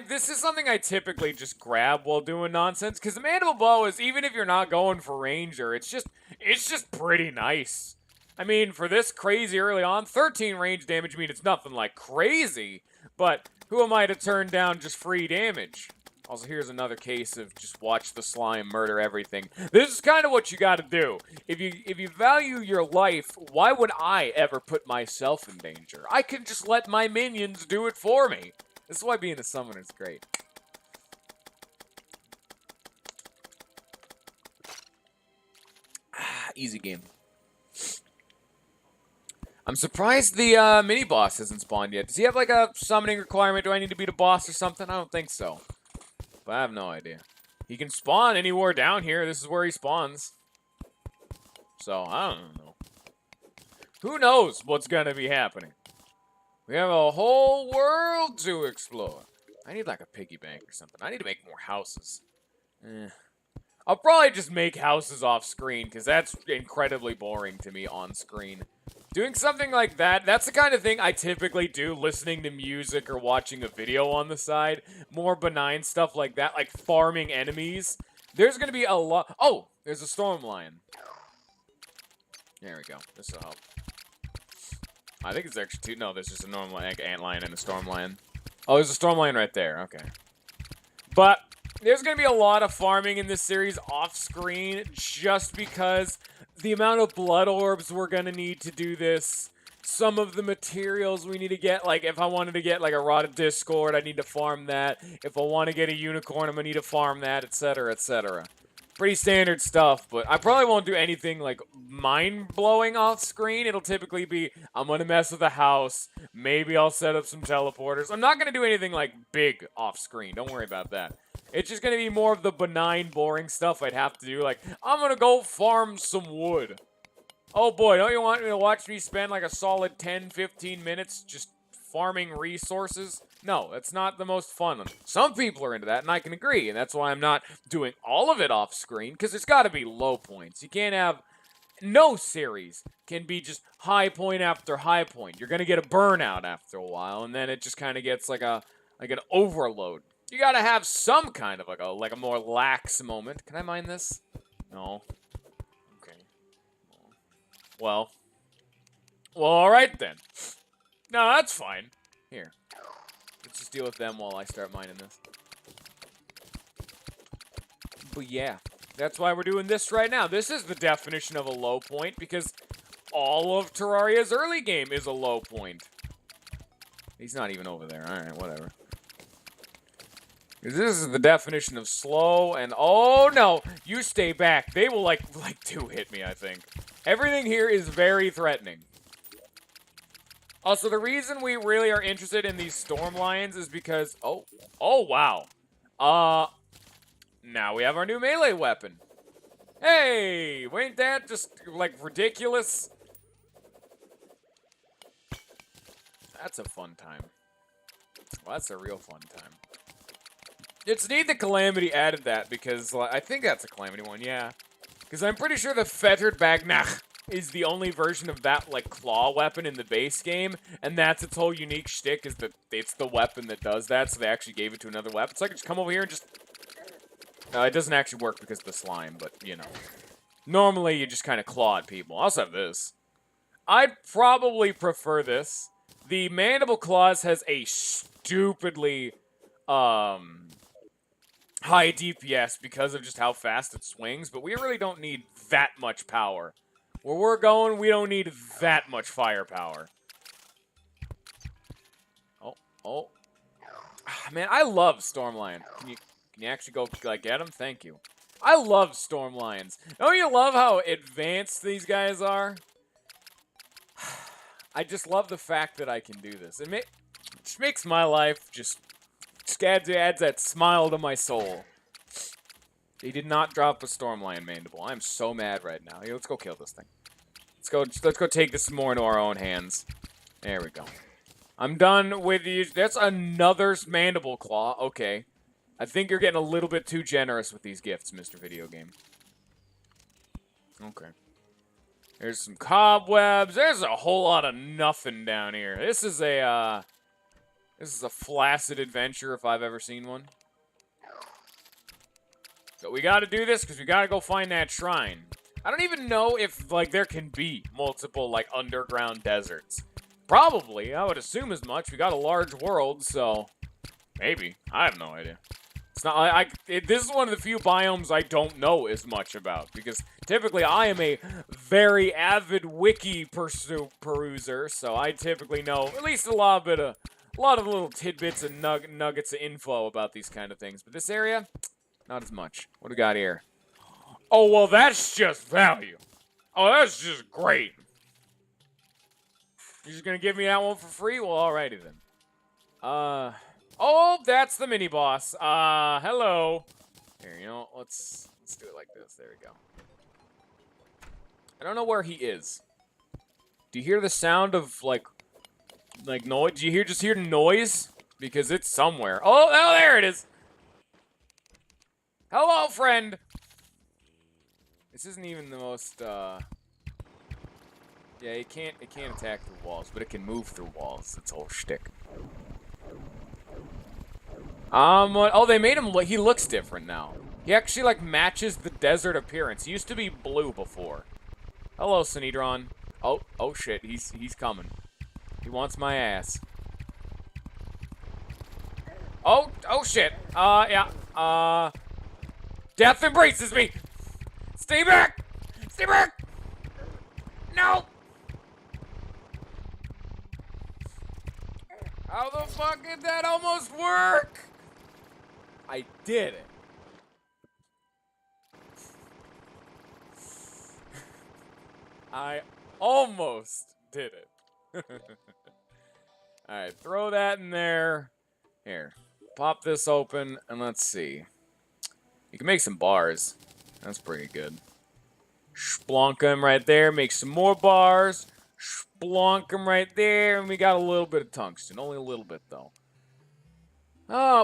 this is something I typically just grab while doing nonsense, because the mandible bow is, even if you're not going for ranger, it's just pretty nice. I mean, for this crazy early on, 13 range damage, I mean, it's nothing like crazy, but who am I to turn down just free damage? Also, here's another case of just watch the slime murder everything. This is kind of what you gotta do. If you value your life, why would I ever put myself in danger? I can just let my minions do it for me. This is why being a summoner is great. Easy game. I'm surprised the mini-boss hasn't spawned yet. Does he have like a summoning requirement? Do I need to beat a boss or something? I don't think so. But I have no idea. He can spawn anywhere down here. This is where he spawns. So, I don't know. Who knows what's gonna be happening? We have a whole world to explore. I need like a piggy bank or something. I need to make more houses. I'll probably just make houses off screen, because that's incredibly boring to me on screen. Doing something like that, that's the kind of thing I typically do, listening to music or watching a video on the side. More benign stuff like that, like farming enemies. There's going to be a lot... Oh, there's a storm lion. There we go. This will help. I think it's actually two... No, there's just a normal ant lion and a storm lion. Oh, there's a storm lion right there. Okay. But there's going to be a lot of farming in this series off-screen, just because the amount of blood orbs we're going to need to do this, some of the materials we need to get, like if I wanted to get like a Rod of Discord, I need to farm that. If I want to get a unicorn, I'm going to need to farm that, etc., etc. Pretty standard stuff, but I probably won't do anything like mind-blowing off screen. It'll typically be, I'm gonna mess with the house. Maybe I'll set up some teleporters. I'm not gonna do anything like big off screen. Don't worry about that. It's just gonna be more of the benign, boring stuff I'd have to do. Like, I'm gonna go farm some wood. Oh boy, don't you want me to watch me spend like a solid 10, 15 minutes just farming resources? No, that's not the most fun. Some people are into that, and I can agree, and that's why I'm not doing all of it off screen, because there's got to be low points. You can't have... No series can be just high point after high point. You're going to get a burnout after a while, and then it just kind of gets like an overload. You got to have some kind of like a more lax moment. Can I mine this? No. Okay. Well, all right then. No, that's fine. Here. Let's just deal with them while I start mining this. But yeah, that's why we're doing this right now. This is the definition of a low point, because all of Terraria's early game is a low point. He's not even over there. Alright, whatever. This is the definition of slow, and oh no, you stay back. They will like two-hit me, I think. Everything here is very threatening. Also, the reason we really are interested in these storm lions is because... Oh, wow. Now we have our new melee weapon. Hey, ain't that just, like, ridiculous? That's a fun time. Well, that's a real fun time. It's neat that Calamity added that, because I think that's a Calamity one, yeah. Because I'm pretty sure the Fettered Bagnach is the only version of that, like, claw weapon in the base game, and that's its whole unique shtick, is that it's the weapon that does that, so they actually gave it to another weapon. So I could just come over here and just... it doesn't actually work because of the slime, but, you know. Normally, you just kind of claw at people. I also have this. I'd probably prefer this. The Mandible Claws has a stupidly, high DPS because of just how fast it swings, but we really don't need that much power. Where we're going, we don't need that much firepower. Oh. Man, I love Stormlion. Can you actually go, like, get him? Thank you. I love Stormlions. Don't you love how advanced these guys are? I just love the fact that I can do this. It just makes my life just adds that smile to my soul. They did not drop a Stormlion Mandible. I'm so mad right now. Hey, let's go kill this thing. Let's go take this more into our own hands. There we go. I'm done with these. That's another Mandible Claw. Okay. I think you're getting a little bit too generous with these gifts, Mr. Video Game. Okay. There's some cobwebs. There's a whole lot of nothing down here. This is a flaccid adventure if I've ever seen one. So we gotta do this because we gotta go find that shrine. I don't even know if, like, there can be multiple, like, underground deserts. Probably. I would assume as much. We got a large world, so maybe. I have no idea. It's not. This is one of the few biomes I don't know as much about, because typically I am a very avid wiki peruser, so I typically know at least a lot of little tidbits and nuggets of info about these kind of things. But this area, not as much. What do we got here? Oh, well, that's just value. Oh, that's just great. You're just gonna give me that one for free? Well, alrighty then. Oh, that's the mini boss. Hello. Here, you know, let's do it like this. There we go. I don't know where he is. Do you hear the sound of like noise? Do you just hear noise? Because it's somewhere. Oh, there it is. Hello, friend. This isn't even the most, yeah, it can't attack through walls, but it can move through walls. It's whole shtick. Oh, they made him he looks different now. He actually, like, matches the desert appearance. He used to be blue before. Hello, Sinedron. Oh shit, he's coming. He wants my ass. Oh shit. Yeah. Death embraces me! Stay back! Stay back! No! How the fuck did that almost work? I did it. I almost did it. Alright, throw that in there. Here, pop this open, and let's see. You can make some bars. That's pretty good. Splonk them right there, make some more bars. Splonk them right there, and we got a little bit of tungsten. Only a little bit, though.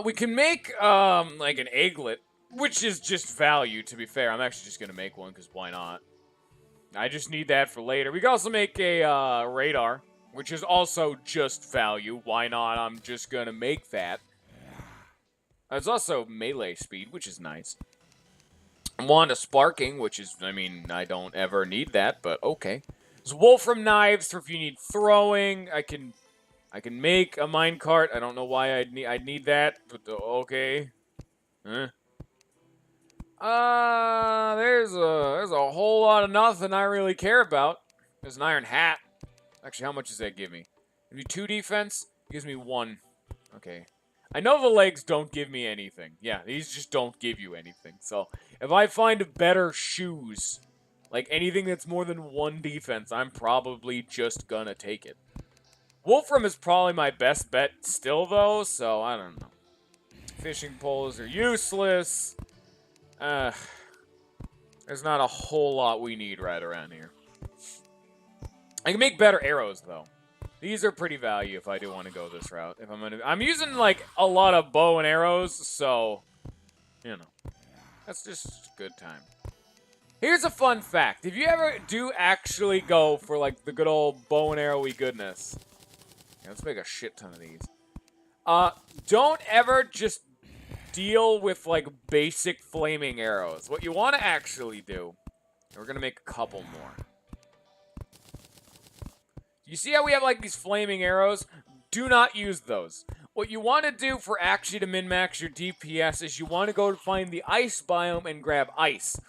We can make, like an egglet, which is just value, to be fair. I'm actually just gonna make one, because why not? I just need that for later. We can also make a, radar, which is also just value. Why not? I'm just gonna make that. There's also melee speed, which is nice. Wand of Sparking, which is, I mean, I don't ever need that, but okay. There's Wolfram Knives for if you need throwing. I can make a minecart. I don't know why I'd need that, but okay. Huh? There's a whole lot of nothing I really care about. There's an iron hat. Actually, how much does that give me? Give me 2 defense? It gives me 1. Okay. I know the legs don't give me anything. Yeah, these just don't give you anything. So, if I find better shoes, like anything that's more than 1 defense, I'm probably just gonna take it. Wolfram is probably my best bet still, though, so I don't know. Fishing poles are useless. There's not a whole lot we need right around here. I can make better arrows, though. These are pretty value if I do want to go this route. If I'm using, like, a lot of bow and arrows, so, you know. That's just a good time. Here's a fun fact. If you ever do actually go for, like, the good old bow and arrowy goodness. Yeah, let's make a shit ton of these. Don't ever just deal with, like, basic flaming arrows. What you want to actually do, we're going to make a couple more. You see how we have, like, these flaming arrows? Do not use those. What you want to do for actually to min-max your DPS is you want to go to find the ice biome and grab ice.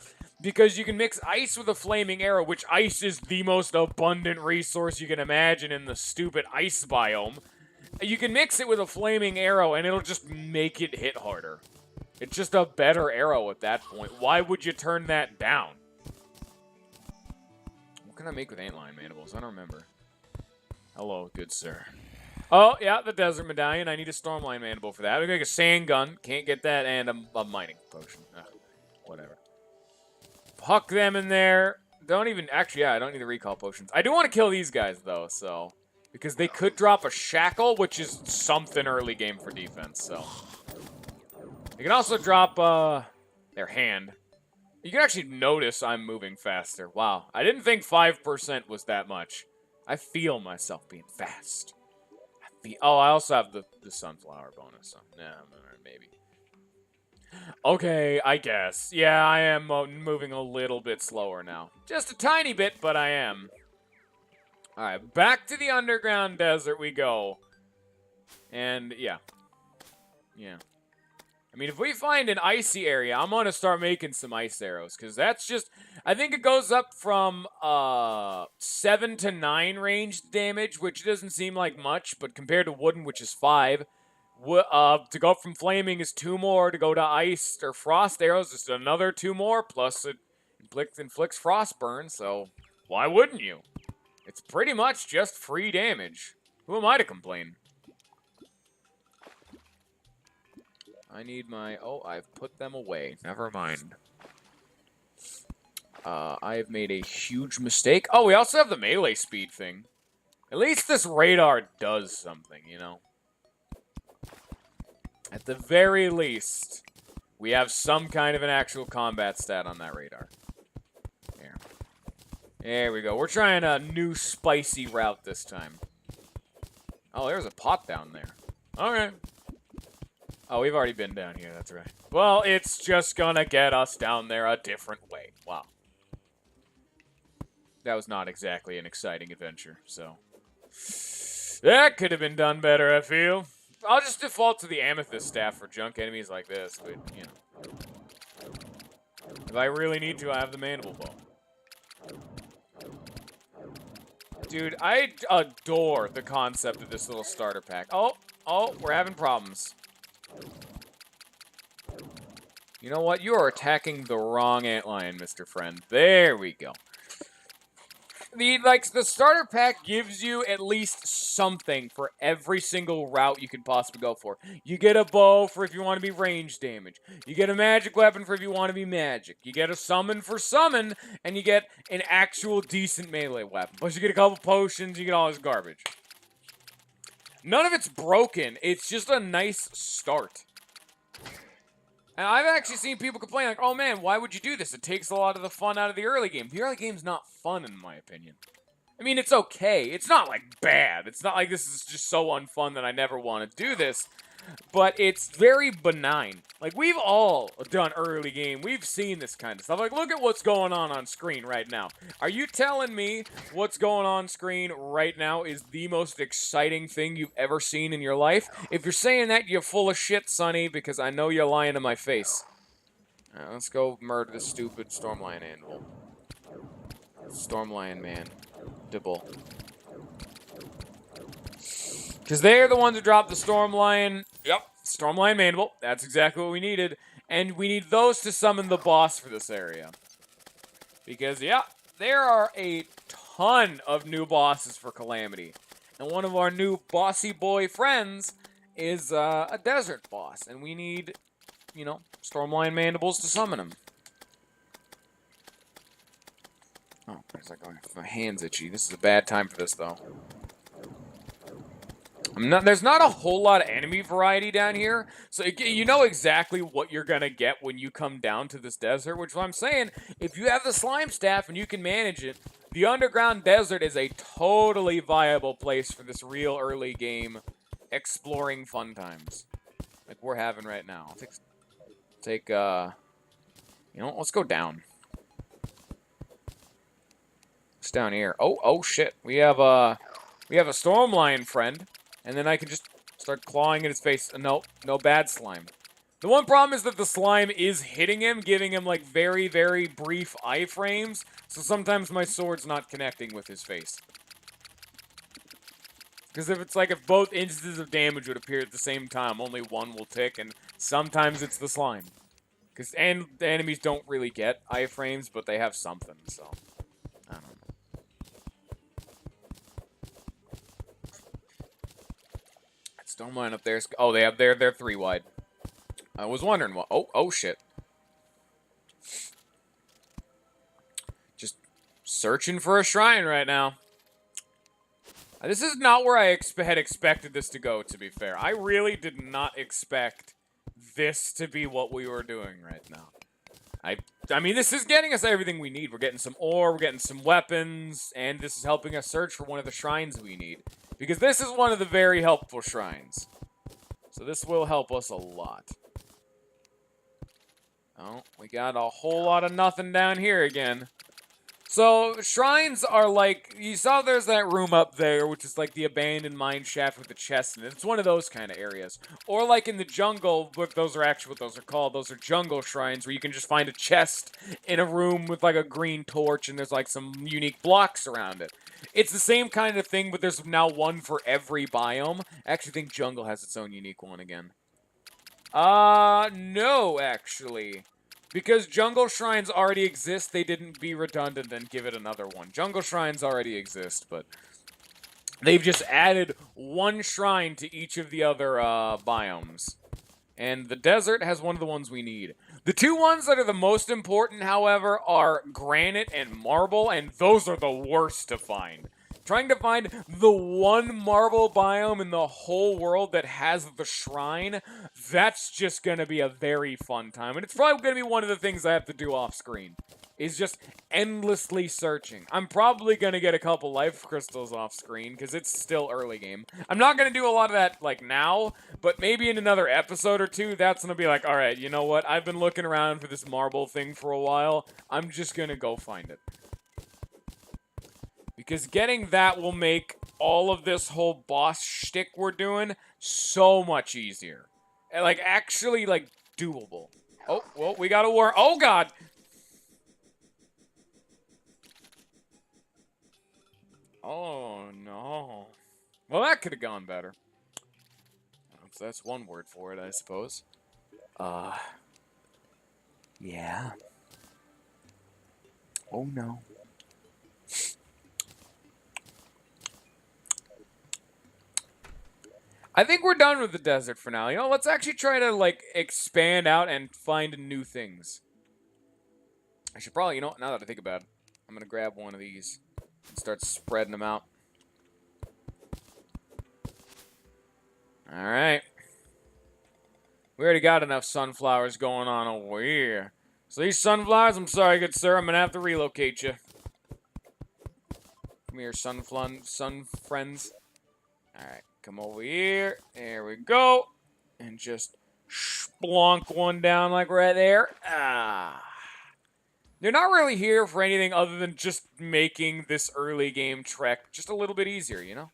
Because you can mix ice with a flaming arrow, which ice is the most abundant resource you can imagine in the stupid ice biome. You can mix it with a flaming arrow, and it'll just make it hit harder. It's just a better arrow at that point. Why would you turn that down? What can I make with antlion mandibles? I don't remember. Hello, good sir. Oh, yeah, the desert medallion. I need a stormline mandible for that. I'm gonna make a sand gun. Can't get that, and a mining potion. Ugh, whatever. Huck them in there. Don't even... Actually, yeah, I don't need the recall potions. I do want to kill these guys, though, so... Because they could drop a shackle, which is something early game for defense, so... They can also drop, their hand. You can actually notice I'm moving faster. Wow. I didn't think 5% was that much. I feel myself being fast. Oh, I also have the sunflower bonus, so... Nah, maybe. Okay, I guess. Yeah, I am moving a little bit slower now. Just a tiny bit, but I am. Alright, back to the underground desert we go. And, yeah. Yeah. I mean, if we find an icy area, I'm gonna start making some ice arrows, because that's just... I think it goes up from, 7 to 9 ranged damage, which doesn't seem like much, but compared to wooden, which is 5... to go from flaming is 2 more. To go to ice or frost arrows is another 2 more. Plus it inflicts frost burn, so why wouldn't you? It's pretty much just free damage. Who am I to complain? I need my... Oh, I've put them away. Never mind. I have made a huge mistake. Oh, we also have the melee speed thing. At least this radar does something, you know? At the very least, we have some kind of an actual combat stat on that radar. There we go. We're trying a new spicy route this time. Oh, there's a pot down there. Okay. Oh, we've already been down here, that's right. Well, it's just gonna get us down there a different way. Wow. That was not exactly an exciting adventure, so... That could have been done better, I feel. I'll just default to the amethyst staff for junk enemies like this, but, you know. If I really need to, I have the mandible bow. Dude, I adore the concept of this little starter pack. Oh, we're having problems. You know what? You are attacking the wrong antlion, Mr. Friend. There we go. the starter pack gives you at least something for every single route you could possibly go for. You get a bow for if you want to be range damage. You get a magic weapon for if you want to be magic. You get a summon for summon, and you get an actual decent melee weapon. Plus you get a couple potions, you get all this garbage. None of it's broken. It's just a nice start. And I've actually seen people complain like, oh man, why would you do this? It takes a lot of the fun out of the early game. The early game's not fun in my opinion. I mean, it's okay. It's not like bad. It's not like this is just so unfun that I never want to do this. But it's very benign. Like, we've all done early game. We've seen this kind of stuff. Like, look at what's going on screen right now. Are you telling me what's going on screen right now is the most exciting thing you've ever seen in your life? If you're saying that, you're full of shit, Sonny, because I know you're lying to my face. Alright, let's go murder this stupid Stormlion animal. Stormlion man. Dibble. Because they're the ones who dropped the Stormlion. Yep, Stormlion Mandible. That's exactly what we needed. And we need those to summon the boss for this area. Because, yeah, there are a ton of new bosses for Calamity. And one of our new bossy boy friends is a desert boss. And we need, you know, Stormlion Mandibles to summon him. Oh, it's like my hand's itchy. This is a bad time for this, though. There's not a whole lot of enemy variety down here, so you know exactly what you're going to get when you come down to this desert, which is what I'm saying. If you have the slime staff and you can manage it, the underground desert is a totally viable place for this real early game exploring fun times. Like we're having right now. You know, let's go down. It's down here. Oh shit. We have a Stormlion friend. And then I can just start clawing at his face. No bad slime. The one problem is that the slime is hitting him, giving him, like, very, very brief iframes. So sometimes my sword's not connecting with his face. Because if both instances of damage would appear at the same time, only one will tick, and sometimes it's the slime. And the enemies don't really get iframes, but they have something, so... I don't know. Stormlion up there. Oh, they're 3 wide. I was wondering what. Oh shit. Just searching for a shrine right now. This is not where I had expected this to go, to be fair. I really did not expect this to be what we were doing right now. I mean, this is getting us everything we need. We're getting some ore, we're getting some weapons, and this is helping us search for one of the shrines we need. Because this is one of the very helpful shrines. So this will help us a lot. Oh, we got a whole lot of nothing down here again. So, shrines are like... You saw there's that room up there, which is like the abandoned mine shaft with the chest in it. It's one of those kind of areas. Or like in the jungle, but those are actually what those are called. Those are jungle shrines, where you can just find a chest in a room with like a green torch, and there's like some unique blocks around it. It's the same kind of thing, but there's now one for every biome. I actually think jungle has its own unique one again. No, actually. Because jungle shrines already exist, they didn't be redundant and give it another one. Jungle shrines already exist, but they've just added one shrine to each of the other biomes. And the desert has one of the ones we need. The 2 ones that are the most important, however, are granite and marble, and those are the worst to find. Trying to find the one marble biome in the whole world that has the shrine, that's just going to be a very fun time. And it's probably going to be one of the things I have to do off screen, is just endlessly searching. I'm probably going to get a couple life crystals off screen, because it's still early game. I'm not going to do a lot of that, like, now, but maybe in another episode or 2, that's going to be like, alright, you know what? I've been looking around for this marble thing for a while. I'm just going to go find it. Because getting that will make all of this whole boss shtick we're doing so much easier. And, like, actually, like, doable. Oh, well, we got a war. Oh, God! Oh, no. Well, that could have gone better. So that's one word for it, I suppose. Yeah. Oh, no. I think we're done with the desert for now. You know, let's actually try to, like, expand out and find new things. I should probably, you know, now that I think about it, I'm going to grab one of these and start spreading them out. Alright. We already got enough sunflowers going on over here. So these sunflowers, I'm sorry, good sir, I'm going to have to relocate you. Come here, sun friends. Alright, come over here. There we go. And just splonk one down like right there. Ah. They're not really here for anything other than just making this early game trek just a little bit easier, you know?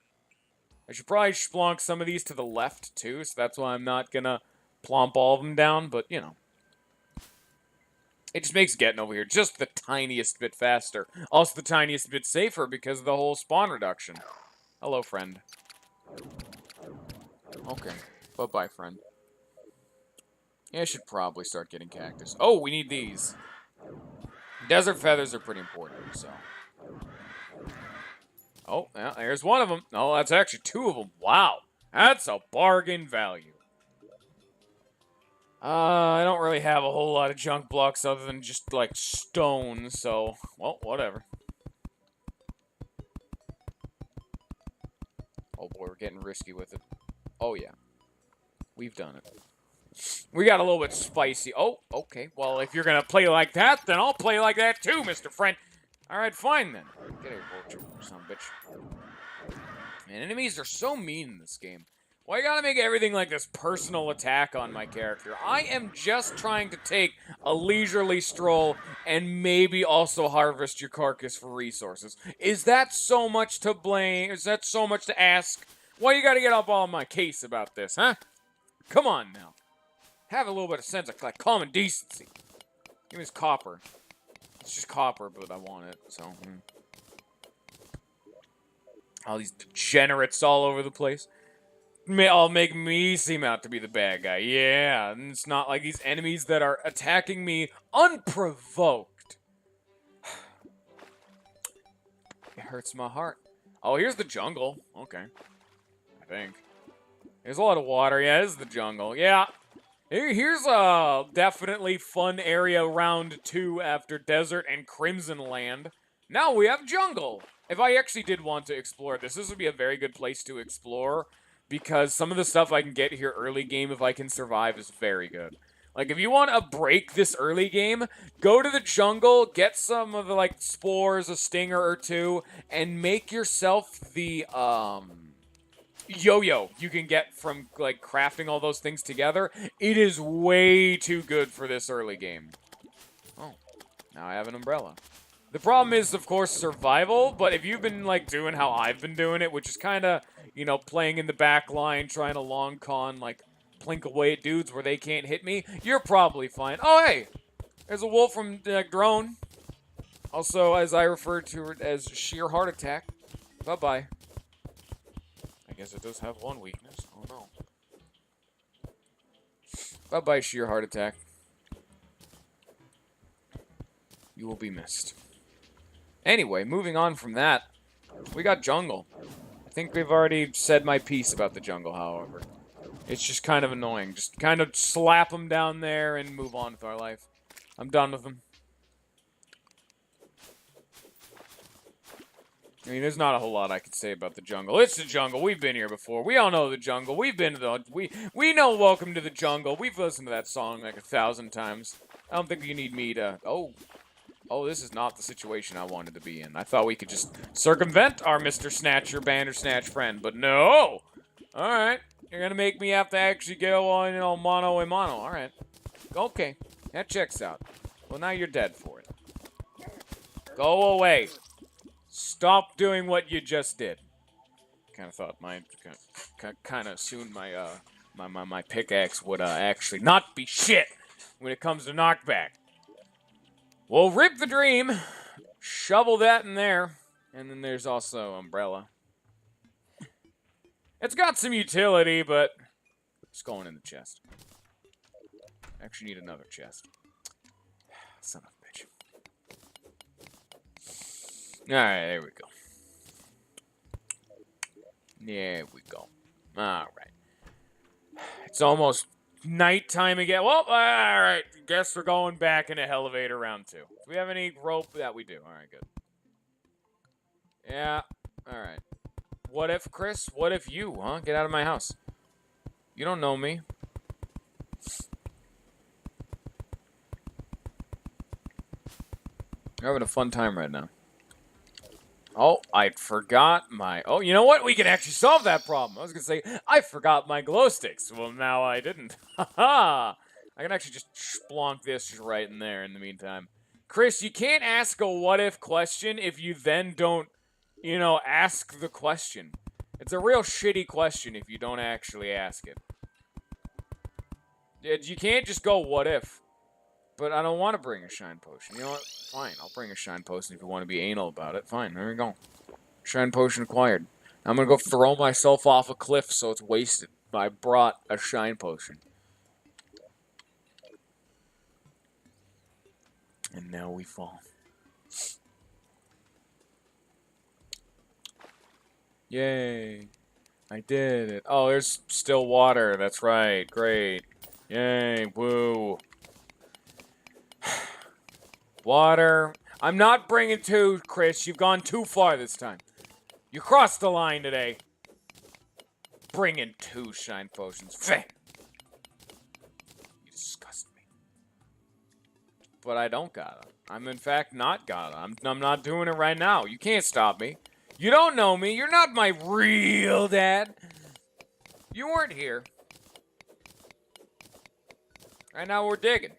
I should probably splonk some of these to the left, too, so that's why I'm not gonna plomp all of them down, but, you know. It just makes getting over here just the tiniest bit faster. Also the tiniest bit safer because of the whole spawn reduction. Hello, friend. Okay. Bye-bye, friend. Yeah, I should probably start getting cactus. Oh, we need these. Desert feathers are pretty important, so. Oh, yeah, there's one of them. No, that's actually two of them. Wow. That's a bargain value. I don't really have a whole lot of junk blocks other than just, like, stone, so, well, whatever. Oh boy, we're getting risky with it. Oh yeah. We've done it. We got a little bit spicy. Oh, okay. Well, if you're gonna play like that, then I'll play like that too, Mr. Friend. Alright, fine then. Get here, vulture, son of a bitch. Man, enemies are so mean in this game. Why you gotta make everything like this personal attack on my character? I am just trying to take a leisurely stroll and maybe also harvest your carcass for resources. Is that so much to blame? Is that so much to ask? Why you gotta get up all in my case about this, huh? Come on now. Have a little bit of sense of like common decency. Give me this copper. It's just copper, but I want it, so. All these degenerates all over the place. All make me seem out to be the bad guy. Yeah, and it's not like these enemies that are attacking me unprovoked. It hurts my heart. Oh, here's the jungle. Okay. I think. There's a lot of water. Yeah, this is the jungle. Yeah. Here's a definitely fun area round 2 after Desert and Crimson Land. Now we have jungle. If I actually did want to explore this would be a very good place to explore. Because some of the stuff I can get here early game if I can survive is very good. Like, if you want to break this early game, go to the jungle, get some of the, like, spores, a stinger or two, and make yourself the, yo-yo you can get from, like, crafting all those things together. It is way too good for this early game. Oh, now I have an umbrella. The problem is, of course, survival, but if you've been, like, doing how I've been doing it, which is kind of, you know, playing in the back line, trying to long con, like, plink away at dudes where they can't hit me, you're probably fine. Oh, hey! There's a wolf from Drone. Also, as I refer to it as sheer heart attack. Bye-bye. I guess it does have one weakness. Oh, no. Bye-bye, sheer heart attack. You will be missed. Anyway, moving on from that, we got jungle. I think we've already said my piece about the jungle, however. It's just kind of annoying. Just kind of slap them down there and move on with our life. I'm done with them. I mean, there's not a whole lot I could say about the jungle. It's the jungle. We've been here before. We all know the jungle. We've been to the... We know Welcome to the Jungle. We've listened to that song like 1,000 times. I don't think you need me to... Oh, this is not the situation I wanted to be in. I thought we could just circumvent our Mr. Snatcher, Bandersnatch friend, but no! Alright, you're gonna make me have to actually go on, you know, mano a mano. Alright. Okay, that checks out. Well, now you're dead for it. Go away. Stop doing what you just did. Kind of thought kind of soon my pickaxe would actually not be shit when it comes to knockback. We'll rip the dream, shovel that in there, and then there's also umbrella. It's got some utility, but it's going in the chest. I actually need another chest. Son of a bitch. Alright, there we go. There we go. Alright. It's almost nighttime again. Well, all right. Guess we're going back into elevator round 2. Do we have any rope? That we do. All right, good. Yeah. All right. What if, Chris? What if you, huh? Get out of my house. You don't know me. You're having a fun time right now. Oh, I forgot my... Oh, you know what? We can actually solve that problem. I was going to say, I forgot my glow sticks. Well, now I didn't. Ha-ha! I can actually just splonk this just right in there in the meantime. Chris, you can't ask a what-if question if you then don't, you know, ask the question. It's a real shitty question if you don't actually ask it. You can't just go, what if? But I don't want to bring a shine potion. You know what? Fine, I'll bring a shine potion if you want to be anal about it. Fine, there we go. Shine potion acquired. I'm going to go throw myself off a cliff so it's wasted. I brought a shine potion. And now we fall. Yay. I did it. Oh, there's still water. That's right. Great. Yay. Woo. Water. I'm not bringing 2, Chris. You've gone too far this time. You crossed the line today. Bringing 2 shine potions. Feh. You disgust me. But I don't got them. I'm in fact not got them. I'm not doing it right now. You can't stop me. You don't know me. You're not my real dad. You weren't here. Right now we're digging.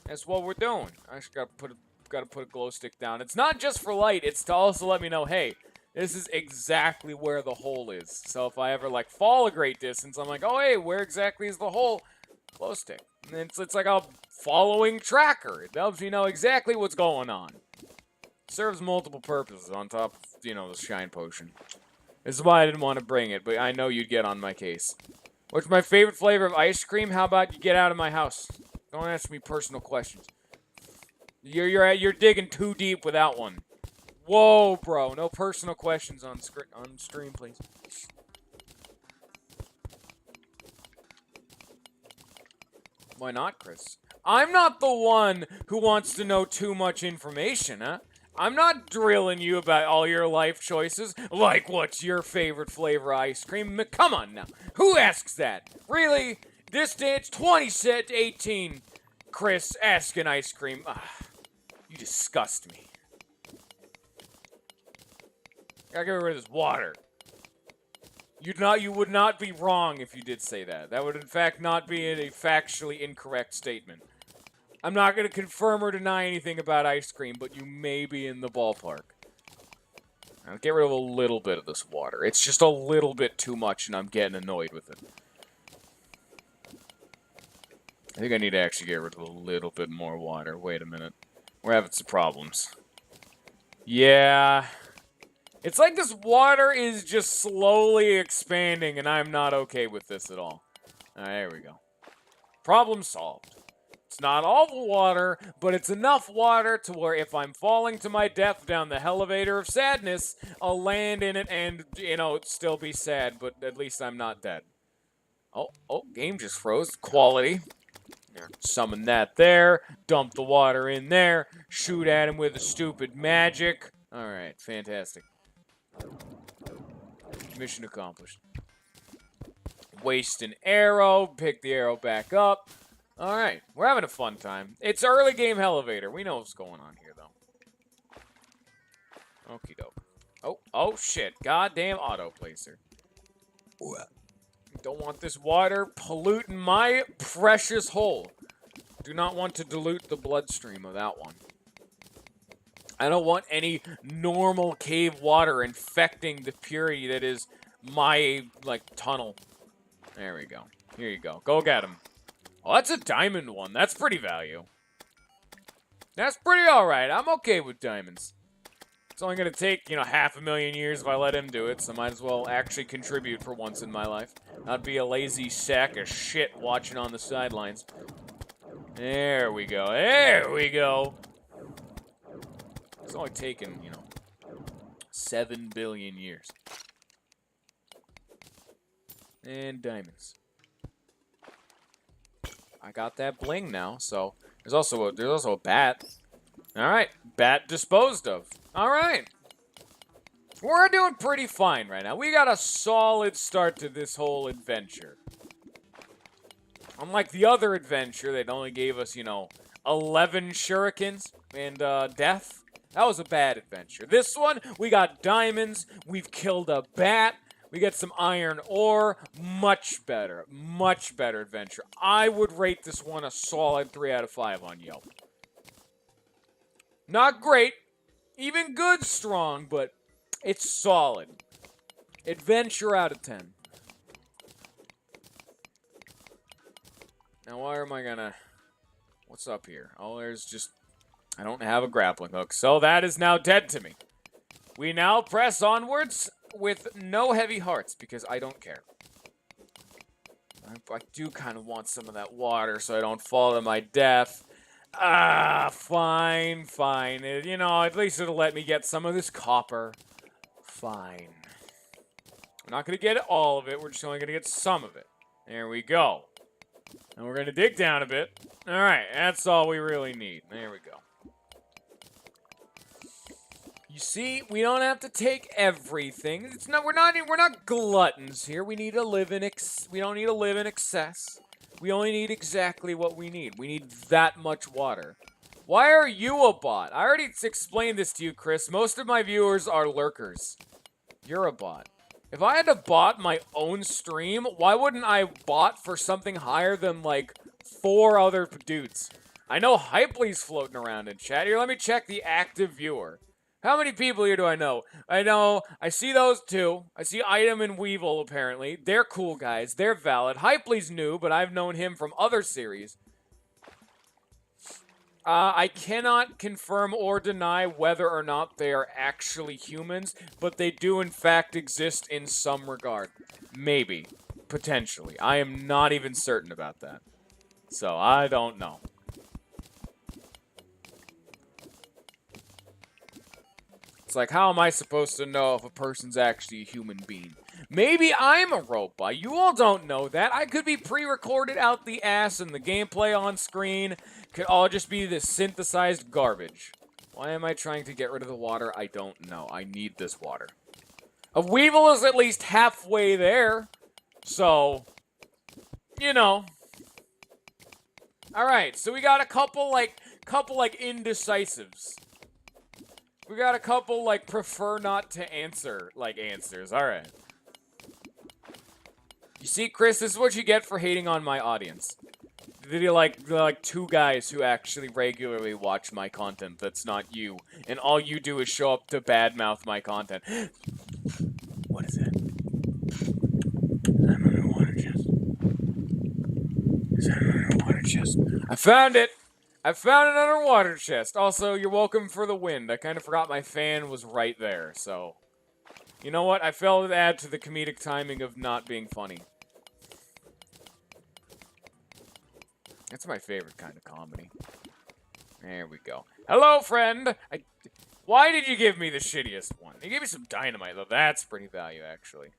That's what we're doing. I just gotta put a glow stick down. It's not just for light. It's to also let me know, hey, this is exactly where the hole is. So if I ever like fall a great distance, I'm like, oh hey, where exactly is the hole? Glow stick. And it's like a following tracker. It helps me know exactly what's going on. Serves multiple purposes on top of, you know, the shine potion. This is why I didn't want to bring it, but I know you'd get on my case. What's my favorite flavor of ice cream? How about you get out of my house? Don't ask me personal questions. You're digging too deep with that one. Whoa, bro! No personal questions on stream, please. Why not, Chris? I'm not the one who wants to know too much information, huh? I'm not drilling you about all your life choices, like what's your favorite flavor of ice cream. Come on now. Who asks that? Really? This day it's 2018. Chris, asking ice cream. You disgust me. Gotta get rid of this water. You would not be wrong if you did say that. That would in fact not be a factually incorrect statement. I'm not going to confirm or deny anything about ice cream, but you may be in the ballpark. I'll get rid of a little bit of this water. It's just a little bit too much, and I'm getting annoyed with it. I think I need to actually get rid of a little bit more water. Wait a minute. We're having some problems. Yeah. It's like this water is just slowly expanding, and I'm not okay with this at all. There we go. Problem solved. It's not all the water, but it's enough water to where if I'm falling to my death down the elevator of sadness, I'll land in it and, you know, still be sad, but at least I'm not dead. Oh, game just froze. Quality. Summon that there. Dump the water in there. Shoot at him with a stupid magic. Alright, fantastic. Mission accomplished. Waste an arrow. Pick the arrow back up. Alright, we're having a fun time. It's early game elevator. We know what's going on here, though. Okie doke. Oh shit. Goddamn auto placer. Don't want this water polluting my precious hole. Do not want to dilute the bloodstream of that one. I don't want any normal cave water infecting the purity that is my, like, tunnel. There we go. Here you go. Go get him. Oh, that's a diamond one. That's pretty value. That's pretty alright. I'm okay with diamonds. It's only going to take, you know, 500,000 years if I let him do it, so might as well actually contribute for once in my life. Not be a lazy sack of shit watching on the sidelines. There we go. There we go. It's only taken, you know, 7 billion years. And diamonds. I got that bling now, so there's also a bat. All right, bat disposed of. All right. We're doing pretty fine right now. We got a solid start to this whole adventure. Unlike the other adventure that only gave us, 11 shurikens and death. That was a bad adventure. This one, we got diamonds. We've killed a bat. We get some iron ore. Much better. Much better adventure. I would rate this one a solid 3 out of 5 on Yelp. Not great. Even good strong, but it's solid. Adventure out of 10. Now, why am I gonna... What's up here? Oh, there's just... I don't have a grappling hook, so that is now dead to me. We now press onwards with no heavy hearts, because I don't care. I do kind of want some of that water so I don't fall to my death. Fine. At least it'll let me get some of this copper. Fine. I'm not going to get all of it. We're just only going to get some of it. There we go. And we're going to dig down a bit. All right, that's all we really need. There we go. You see, we don't have to take everything. We're not gluttons here. We need to live in we don't need to live in excess. We only need exactly what we need. We need that much water. Why are you a bot? I already explained this to you, Chris. Most of my viewers are lurkers. You're a bot. If I had to bot my own stream, why wouldn't I bot for something higher than, like, 4 other dudes? I know Hypley's floating around in chat. Here, let me check the active viewer. How many people here do I know? I see those 2. I see Item and Weevil, apparently. They're cool guys. They're valid. Hypley's new, but I've known him from other series. I cannot confirm or deny whether or not they are actually humans, but they do in fact exist in some regard. Maybe. Potentially. I am not even certain about that. So, I don't know. It's like, how am I supposed to know if a person's actually a human being? Maybe I'm a robot. You all don't know that. I could be pre-recorded out the ass and the gameplay on screen could all just be this synthesized garbage. Why am I trying to get rid of the water? I don't know. I need this water. A Weevil is at least halfway there. So, Alright, so we got a couple indecisives. We got a couple, prefer not to answer, answers. Alright. You see, Chris, this is what you get for hating on my audience. They're like 2 guys who actually regularly watch my content that's not you. And all you do is show up to badmouth my content. What is it? Is that another water chest? Is that another water chest? I found it! I found another water chest. Also, you're welcome for the wind. I kind of forgot my fan was right there, so... You know what? I failed to add to the comedic timing of not being funny. That's my favorite kind of comedy. There we go. Hello, friend! Why did you give me the shittiest one? You gave me some dynamite, though. That's pretty value, actually.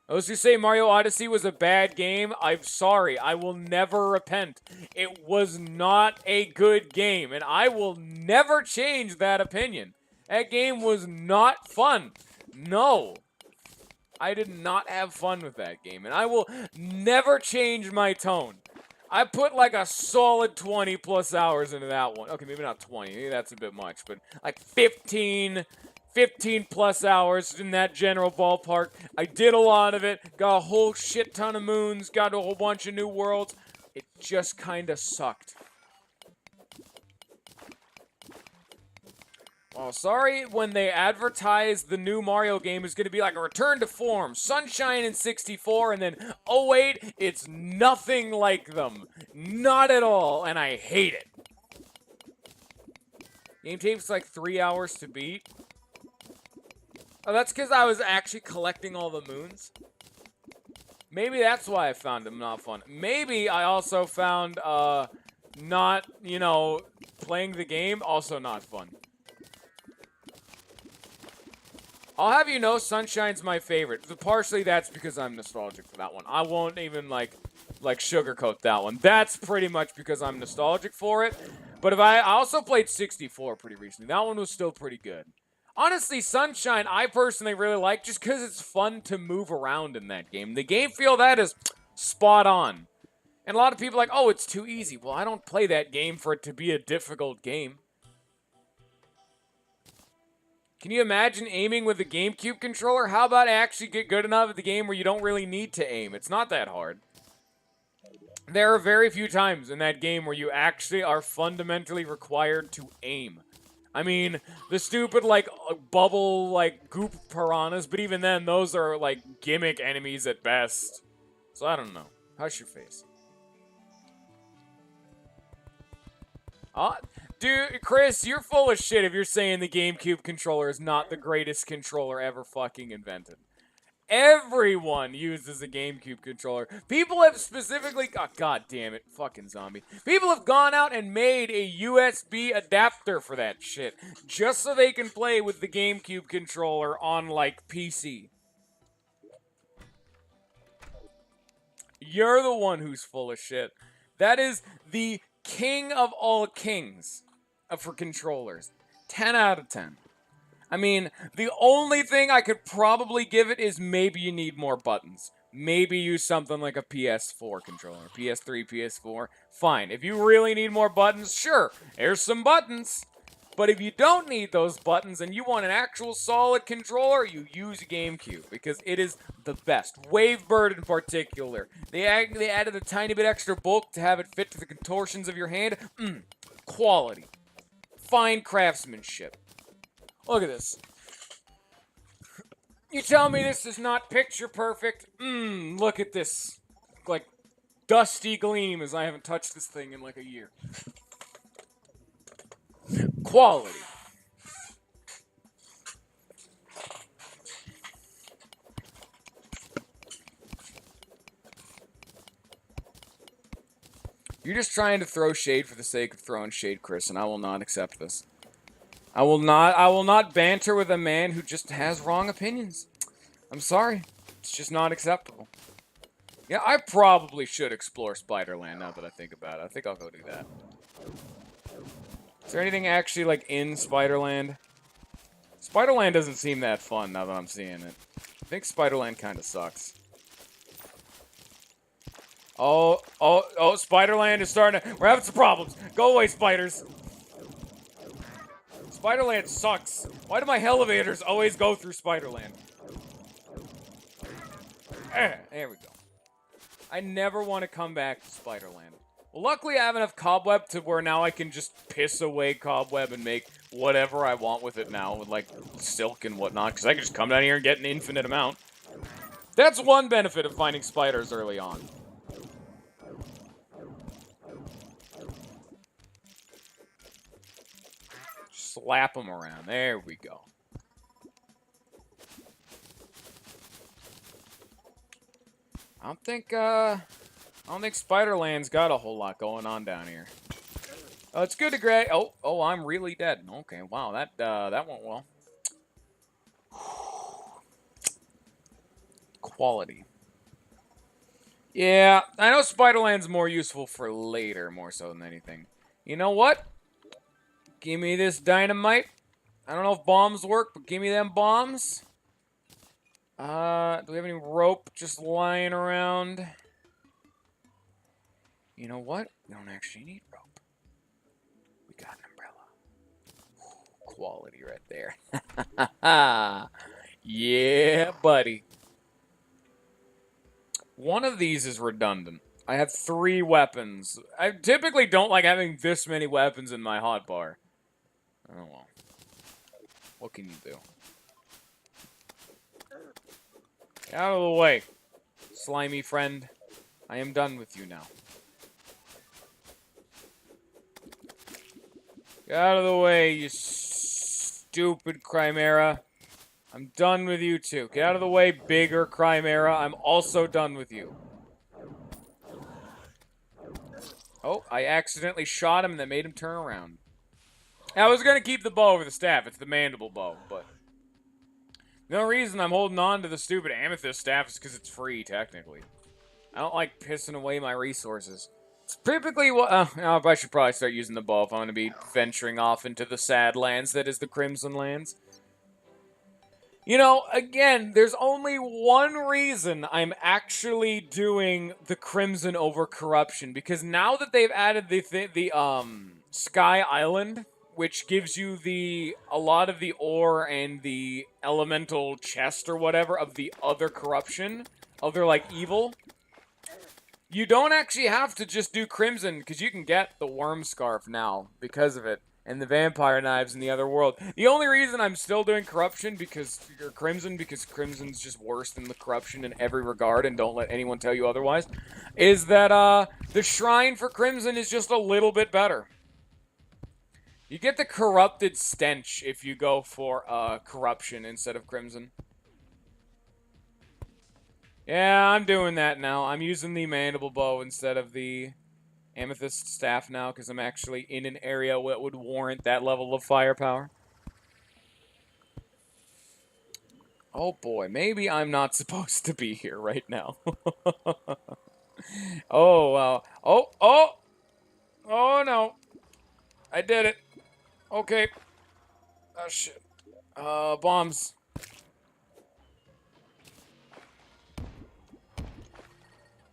Those who say Mario Odyssey was a bad game, I'm sorry. I will never repent. It was not a good game, and I will never change that opinion. That game was not fun. No. I did not have fun with that game, and I will never change my tone. I put like a solid 20 plus hours into that one. Okay, maybe not 20. Maybe that's a bit much, but like 15 plus hours in that general ballpark. I did a lot of it, got a whole shit ton of moons, got a whole bunch of new worlds. It just kind of sucked. Oh, sorry when they advertise the new Mario game is going to be like a return to form, Sunshine in 64, and then, oh wait, it's nothing like them. Not at all, and I hate it. Game takes like 3 hours to beat. Oh, that's because I was actually collecting all the moons. Maybe that's why I found them not fun. Maybe I also found, not, playing the game also not fun. I'll have you know, Sunshine's my favorite. Partially that's because I'm nostalgic for that one. I won't even like sugarcoat that one. That's pretty much because I'm nostalgic for it. But if I also played 64 pretty recently. That one was still pretty good. Honestly, Sunshine I personally really like just because it's fun to move around in that game. The game feel that is spot on. And a lot of people are like, oh, it's too easy. Well, I don't play that game for it to be a difficult game. Can you imagine aiming with a GameCube controller? How about actually get good enough at the game where you don't really need to aim? It's not that hard. There are very few times in that game where you actually are fundamentally required to aim. I mean, the stupid, like, bubble, like, goop piranhas, but even then, those are, like, gimmick enemies at best. So I don't know. Hush your face. Dude, Chris, you're full of shit if you're saying the GameCube controller is not the greatest controller ever fucking invented. Everyone uses a GameCube controller. People have specifically... Oh, God damn it. Fucking zombie. People have gone out and made a USB adapter for that shit. Just so they can play with the GameCube controller on, like, PC. You're the one who's full of shit. That is the king of all kings for controllers. 10 out of 10. I mean, the only thing I could probably give it is maybe you need more buttons. Maybe use something like a PS4 controller. PS3, PS4. Fine. If you really need more buttons, sure. There's some buttons. But if you don't need those buttons and you want an actual solid controller, you use a GameCube because it is the best. Wavebird in particular. They added a tiny bit extra bulk to have it fit to the contortions of your hand. Quality. Fine craftsmanship. Look at this. You tell me this is not picture perfect? Look at this. Like, dusty gleam as I haven't touched this thing in like a year. Quality. You're just trying to throw shade for the sake of throwing shade, Chris, and I will not accept this. I will not banter with a man who just has wrong opinions. I'm sorry. It's just not acceptable. Yeah, I probably should explore Spiderland now that I think about it. I think I'll go do that. Is there anything actually, like, in Spiderland? Spiderland doesn't seem that fun now that I'm seeing it. I think Spiderland kind of sucks. Oh, Spiderland is starting to... We're having some problems. Go away, spiders. Spiderland sucks. Why do my elevators always go through Spiderland? There we go. I never want to come back to Spiderland. Well, luckily I have enough cobweb to where now I can just piss away cobweb and make whatever I want with it now, with, like, silk and whatnot, because I can just come down here and get an infinite amount. That's one benefit of finding spiders early on. Slap them around. There we go. I don't think Spiderland's got a whole lot going on down here. Oh, it's good to grab. Oh, I'm really dead. Okay, wow, that went well. Quality. Yeah, I know Spiderland's more useful for later, more so than anything. You know what? Give me this dynamite. I don't know if bombs work, but give me them bombs. Do we have any rope just lying around? You know what? We don't actually need rope. We got an umbrella. Quality right there. Yeah, buddy. One of these is redundant. I have 3 weapons. I typically don't like having this many weapons in my hotbar. Oh well. What can you do? Get out of the way, slimy friend. I am done with you now. Get out of the way, you stupid Chimera. I'm done with you too. Get out of the way, bigger Chimera. I'm also done with you. Oh, I accidentally shot him and that made him turn around. I was going to keep the bow over the staff. It's the mandible bow, but The only reason I'm holding on to the stupid amethyst staff is because it's free, technically. I don't like pissing away my resources. It's typically what... I should probably start using the bow if I'm going to be venturing off into the sad lands that is the Crimson Lands. You know, again, there's only one reason I'm actually doing the Crimson over Corruption, because now that they've added the Sky Island, which gives you a lot of the ore and the elemental chest or whatever of the other corruption, other like evil, you don't actually have to just do Crimson, because you can get the Worm Scarf now because of it. And the Vampire Knives in the other world. The only reason I'm still doing Corruption because Crimson's just worse than the Corruption in every regard, and don't let anyone tell you otherwise, is that the Shrine for Crimson is just a little bit better. You get the Corrupted Stench if you go for Corruption instead of Crimson. Yeah, I'm doing that now. I'm using the Mandible Bow instead of the Amethyst Staff now, because I'm actually in an area that would warrant that level of firepower. Oh boy, maybe I'm not supposed to be here right now. Oh, wow. Oh no. I did it. Okay. Oh shit. Bombs.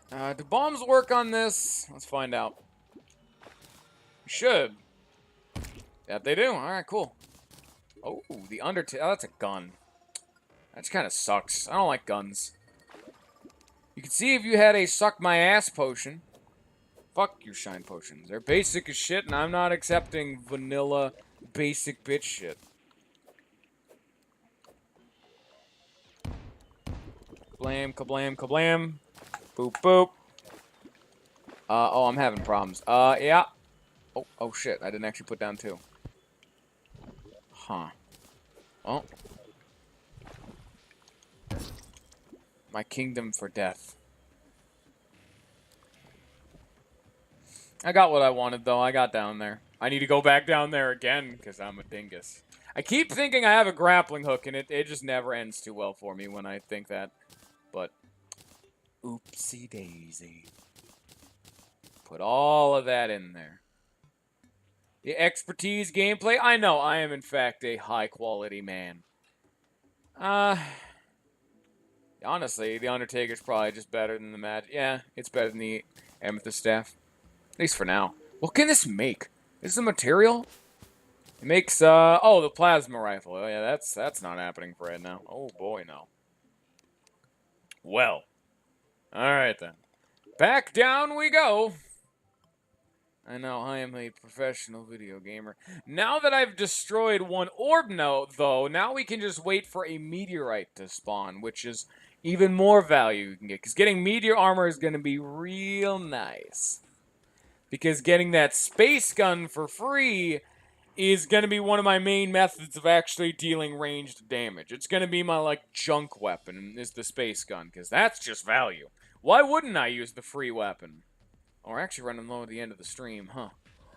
Do bombs work on this? Let's find out. Should. Yeah, they do. Alright, cool. Oh, the Undertale. Oh, that's a gun. That just kind of sucks. I don't like guns. You can see if you had a suck my ass potion. Fuck your shine potions. They're basic as shit, and I'm not accepting vanilla basic bitch shit. Kablam, kablam, kablam. Boop, boop. Oh, I'm having problems. Yeah. Oh, shit. I didn't actually put down 2. Huh. Oh. My kingdom for death. I got what I wanted, though. I got down there. I need to go back down there again, because I'm a dingus. I keep thinking I have a grappling hook, and it just never ends too well for me when I think that. But, oopsie daisy. Put all of that in there. The expertise gameplay? I know, I am in fact a high-quality man. Honestly, the Undertaker's probably just better than the Magic. Yeah, it's better than the Amethyst Staff. At least for now. What can this make? Is this a material? It makes, oh, the Plasma Rifle. Oh, yeah, that's not happening for right now. Oh, boy, no. Well. Alright, then. Back down we go. I know, I am a professional video gamer. Now that I've destroyed one orb though, now we can just wait for a meteorite to spawn, which is even more value you can get. Because getting meteor armor is going to be real nice. Because getting that space gun for free is going to be one of my main methods of actually dealing ranged damage. It's going to be my, like, junk weapon, is the space gun, because that's just value. Why wouldn't I use the free weapon? Oh, we're actually running low at the end of the stream, huh?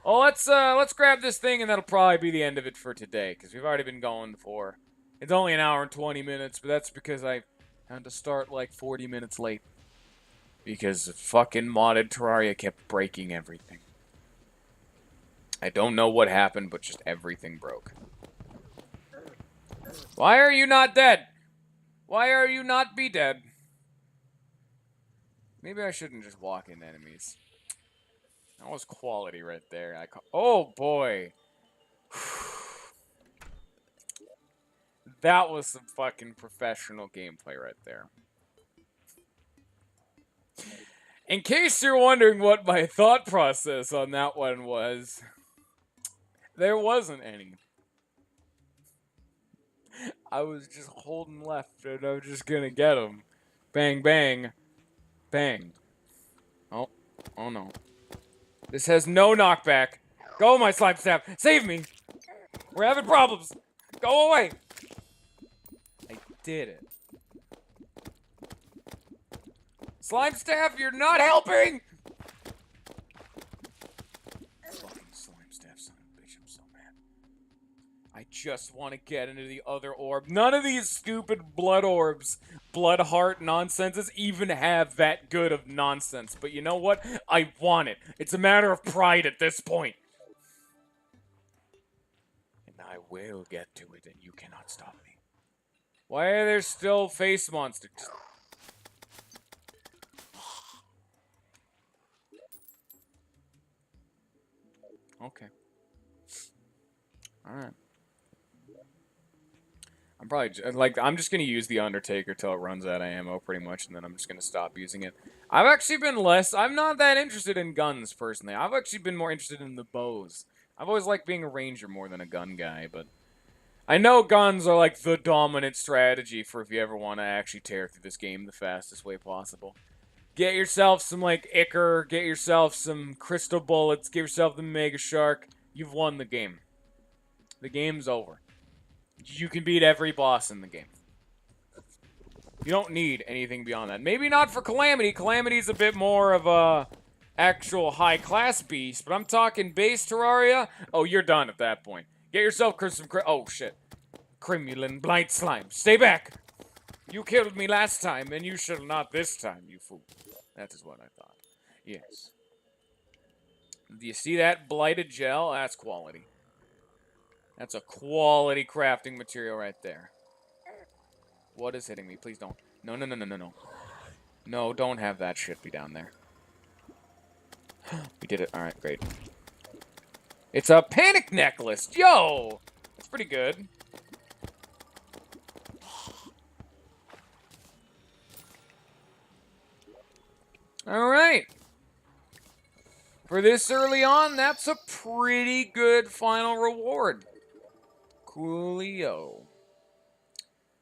Oh, let's grab this thing, and that'll probably be the end of it for today, because we've already been going for... It's only an hour and 20 minutes, but that's because I had to start, like, 40 minutes late. Because the fucking modded Terraria kept breaking everything. I don't know what happened, but just everything broke. Why are you not dead? Why are you not be dead? Maybe I shouldn't just walk into enemies. That was quality right there. Oh, boy. That was some fucking professional gameplay right there. In case you're wondering what my thought process on that one was, there wasn't any. I was just holding left, and I was just gonna get him. Bang, bang, bang. Oh no. This has no knockback. Go, my slime staff. Save me. We're having problems. Go away. I did it. Slime staff, you're not helping. Fucking slime staff, son of a bitch. I'm so mad. I just want to get into the other orb. None of these stupid blood orbs, blood heart nonsenses even have that good of nonsense. But you know what? I want it. It's a matter of pride at this point. And I will get to it, and you cannot stop me. Why are there still face monsters? Okay. Alright. I'm just gonna use the Undertaker till it runs out of ammo, pretty much, and then I'm just gonna stop using it. I'm not that interested in guns, personally. I've actually been more interested in the bows. I've always liked being a ranger more than a gun guy, but I know guns are like the dominant strategy for if you ever want to actually tear through this game the fastest way possible. Get yourself some, like, Ichor, get yourself some crystal bullets, give yourself the Mega Shark. You've won the game. The game's over. You can beat every boss in the game. You don't need anything beyond that. Maybe not for Calamity. Calamity's a bit more of a actual high-class beast, but I'm talking base Terraria. Oh, you're done at that point. Get yourself some... Oh, shit. Cremulin Blight Slime. Stay back! You killed me last time, and you shall not this time, you fool. That is what I thought. Yes. Do you see that blighted gel? That's quality. That's a quality crafting material right there. What is hitting me? Please don't. No, no, no, no, no, no. No, don't have that shit be down there. We did it. Alright, great. It's a panic necklace! Yo! That's pretty good. Alright. For this early on, that's a pretty good final reward. Coolio.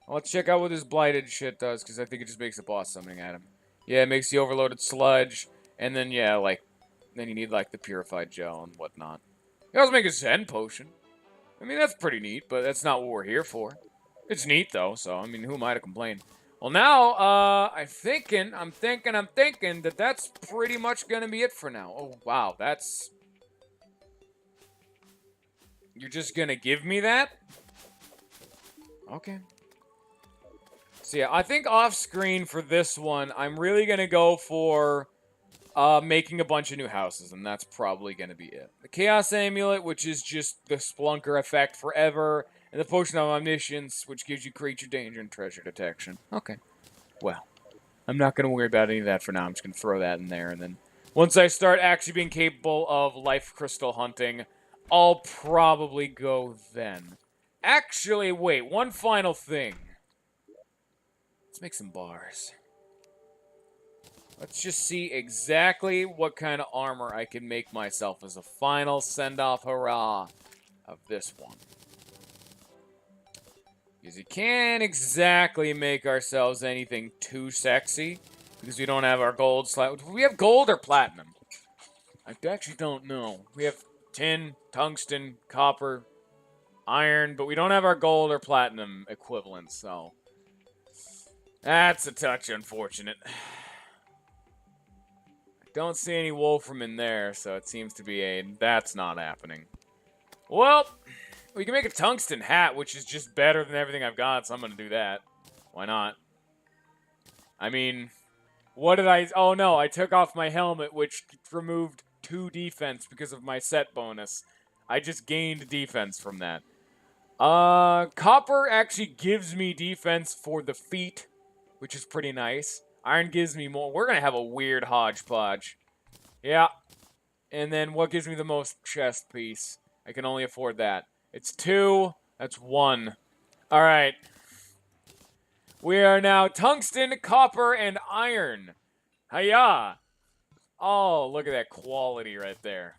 Let's check out what this blighted shit does, because I think it just makes the boss summoning at him. Yeah, it makes the overloaded sludge, and then, yeah, like, then you need, like, the purified gel and whatnot. You also make a Zen potion. I mean, that's pretty neat, but that's not what we're here for. It's neat, though, so, I mean, who am I to complain? Well, now, I'm thinking that that's pretty much gonna be it for now. Oh, wow, that's... You're just gonna give me that? Okay. So yeah, I think off-screen for this one, I'm really gonna go for making a bunch of new houses, and that's probably gonna be it. The Chaos Amulet, which is just the Splunker effect forever, and the Potion of Omniscience, which gives you creature danger and treasure detection. Okay. Well, I'm not gonna worry about any of that for now. I'm just gonna throw that in there, and then once I start actually being capable of life crystal hunting, I'll probably go then. Actually, wait, one final thing. Let's make some bars. Let's just see exactly what kind of armor I can make myself as a final send-off hurrah of this one. Because you can't exactly make ourselves anything too sexy, because we don't have our gold slot. Do we have gold or platinum? I actually don't know. We have tin, tungsten, copper, iron, but we don't have our gold or platinum equivalents, so... That's a touch unfortunate. I don't see any wolfram in there, so it seems to be a... That's not happening. Well, we can make a tungsten hat, which is just better than everything I've got, so I'm gonna do that. Why not? I mean, what did I... Oh no, I took off my helmet, which removed 2 defense because of my set bonus. I just gained defense from that. Copper actually gives me defense for the feet, which is pretty nice. Iron gives me more. We're gonna have a weird hodgepodge. Yeah. And then what gives me the most chest piece? I can only afford that. It's 2. That's 1. Alright. We are now tungsten, copper, and iron. Hiya! Oh, look at that quality right there.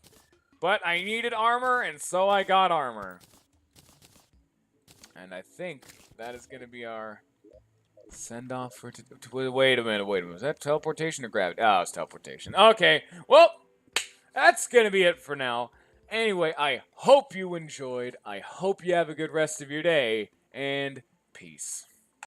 But I needed armor, and so I got armor. And I think that is going to be our send-off for... Wait a minute. Was that teleportation or gravity? Oh, it's teleportation. Okay, well, that's going to be it for now. Anyway, I hope you enjoyed. I hope you have a good rest of your day, and peace.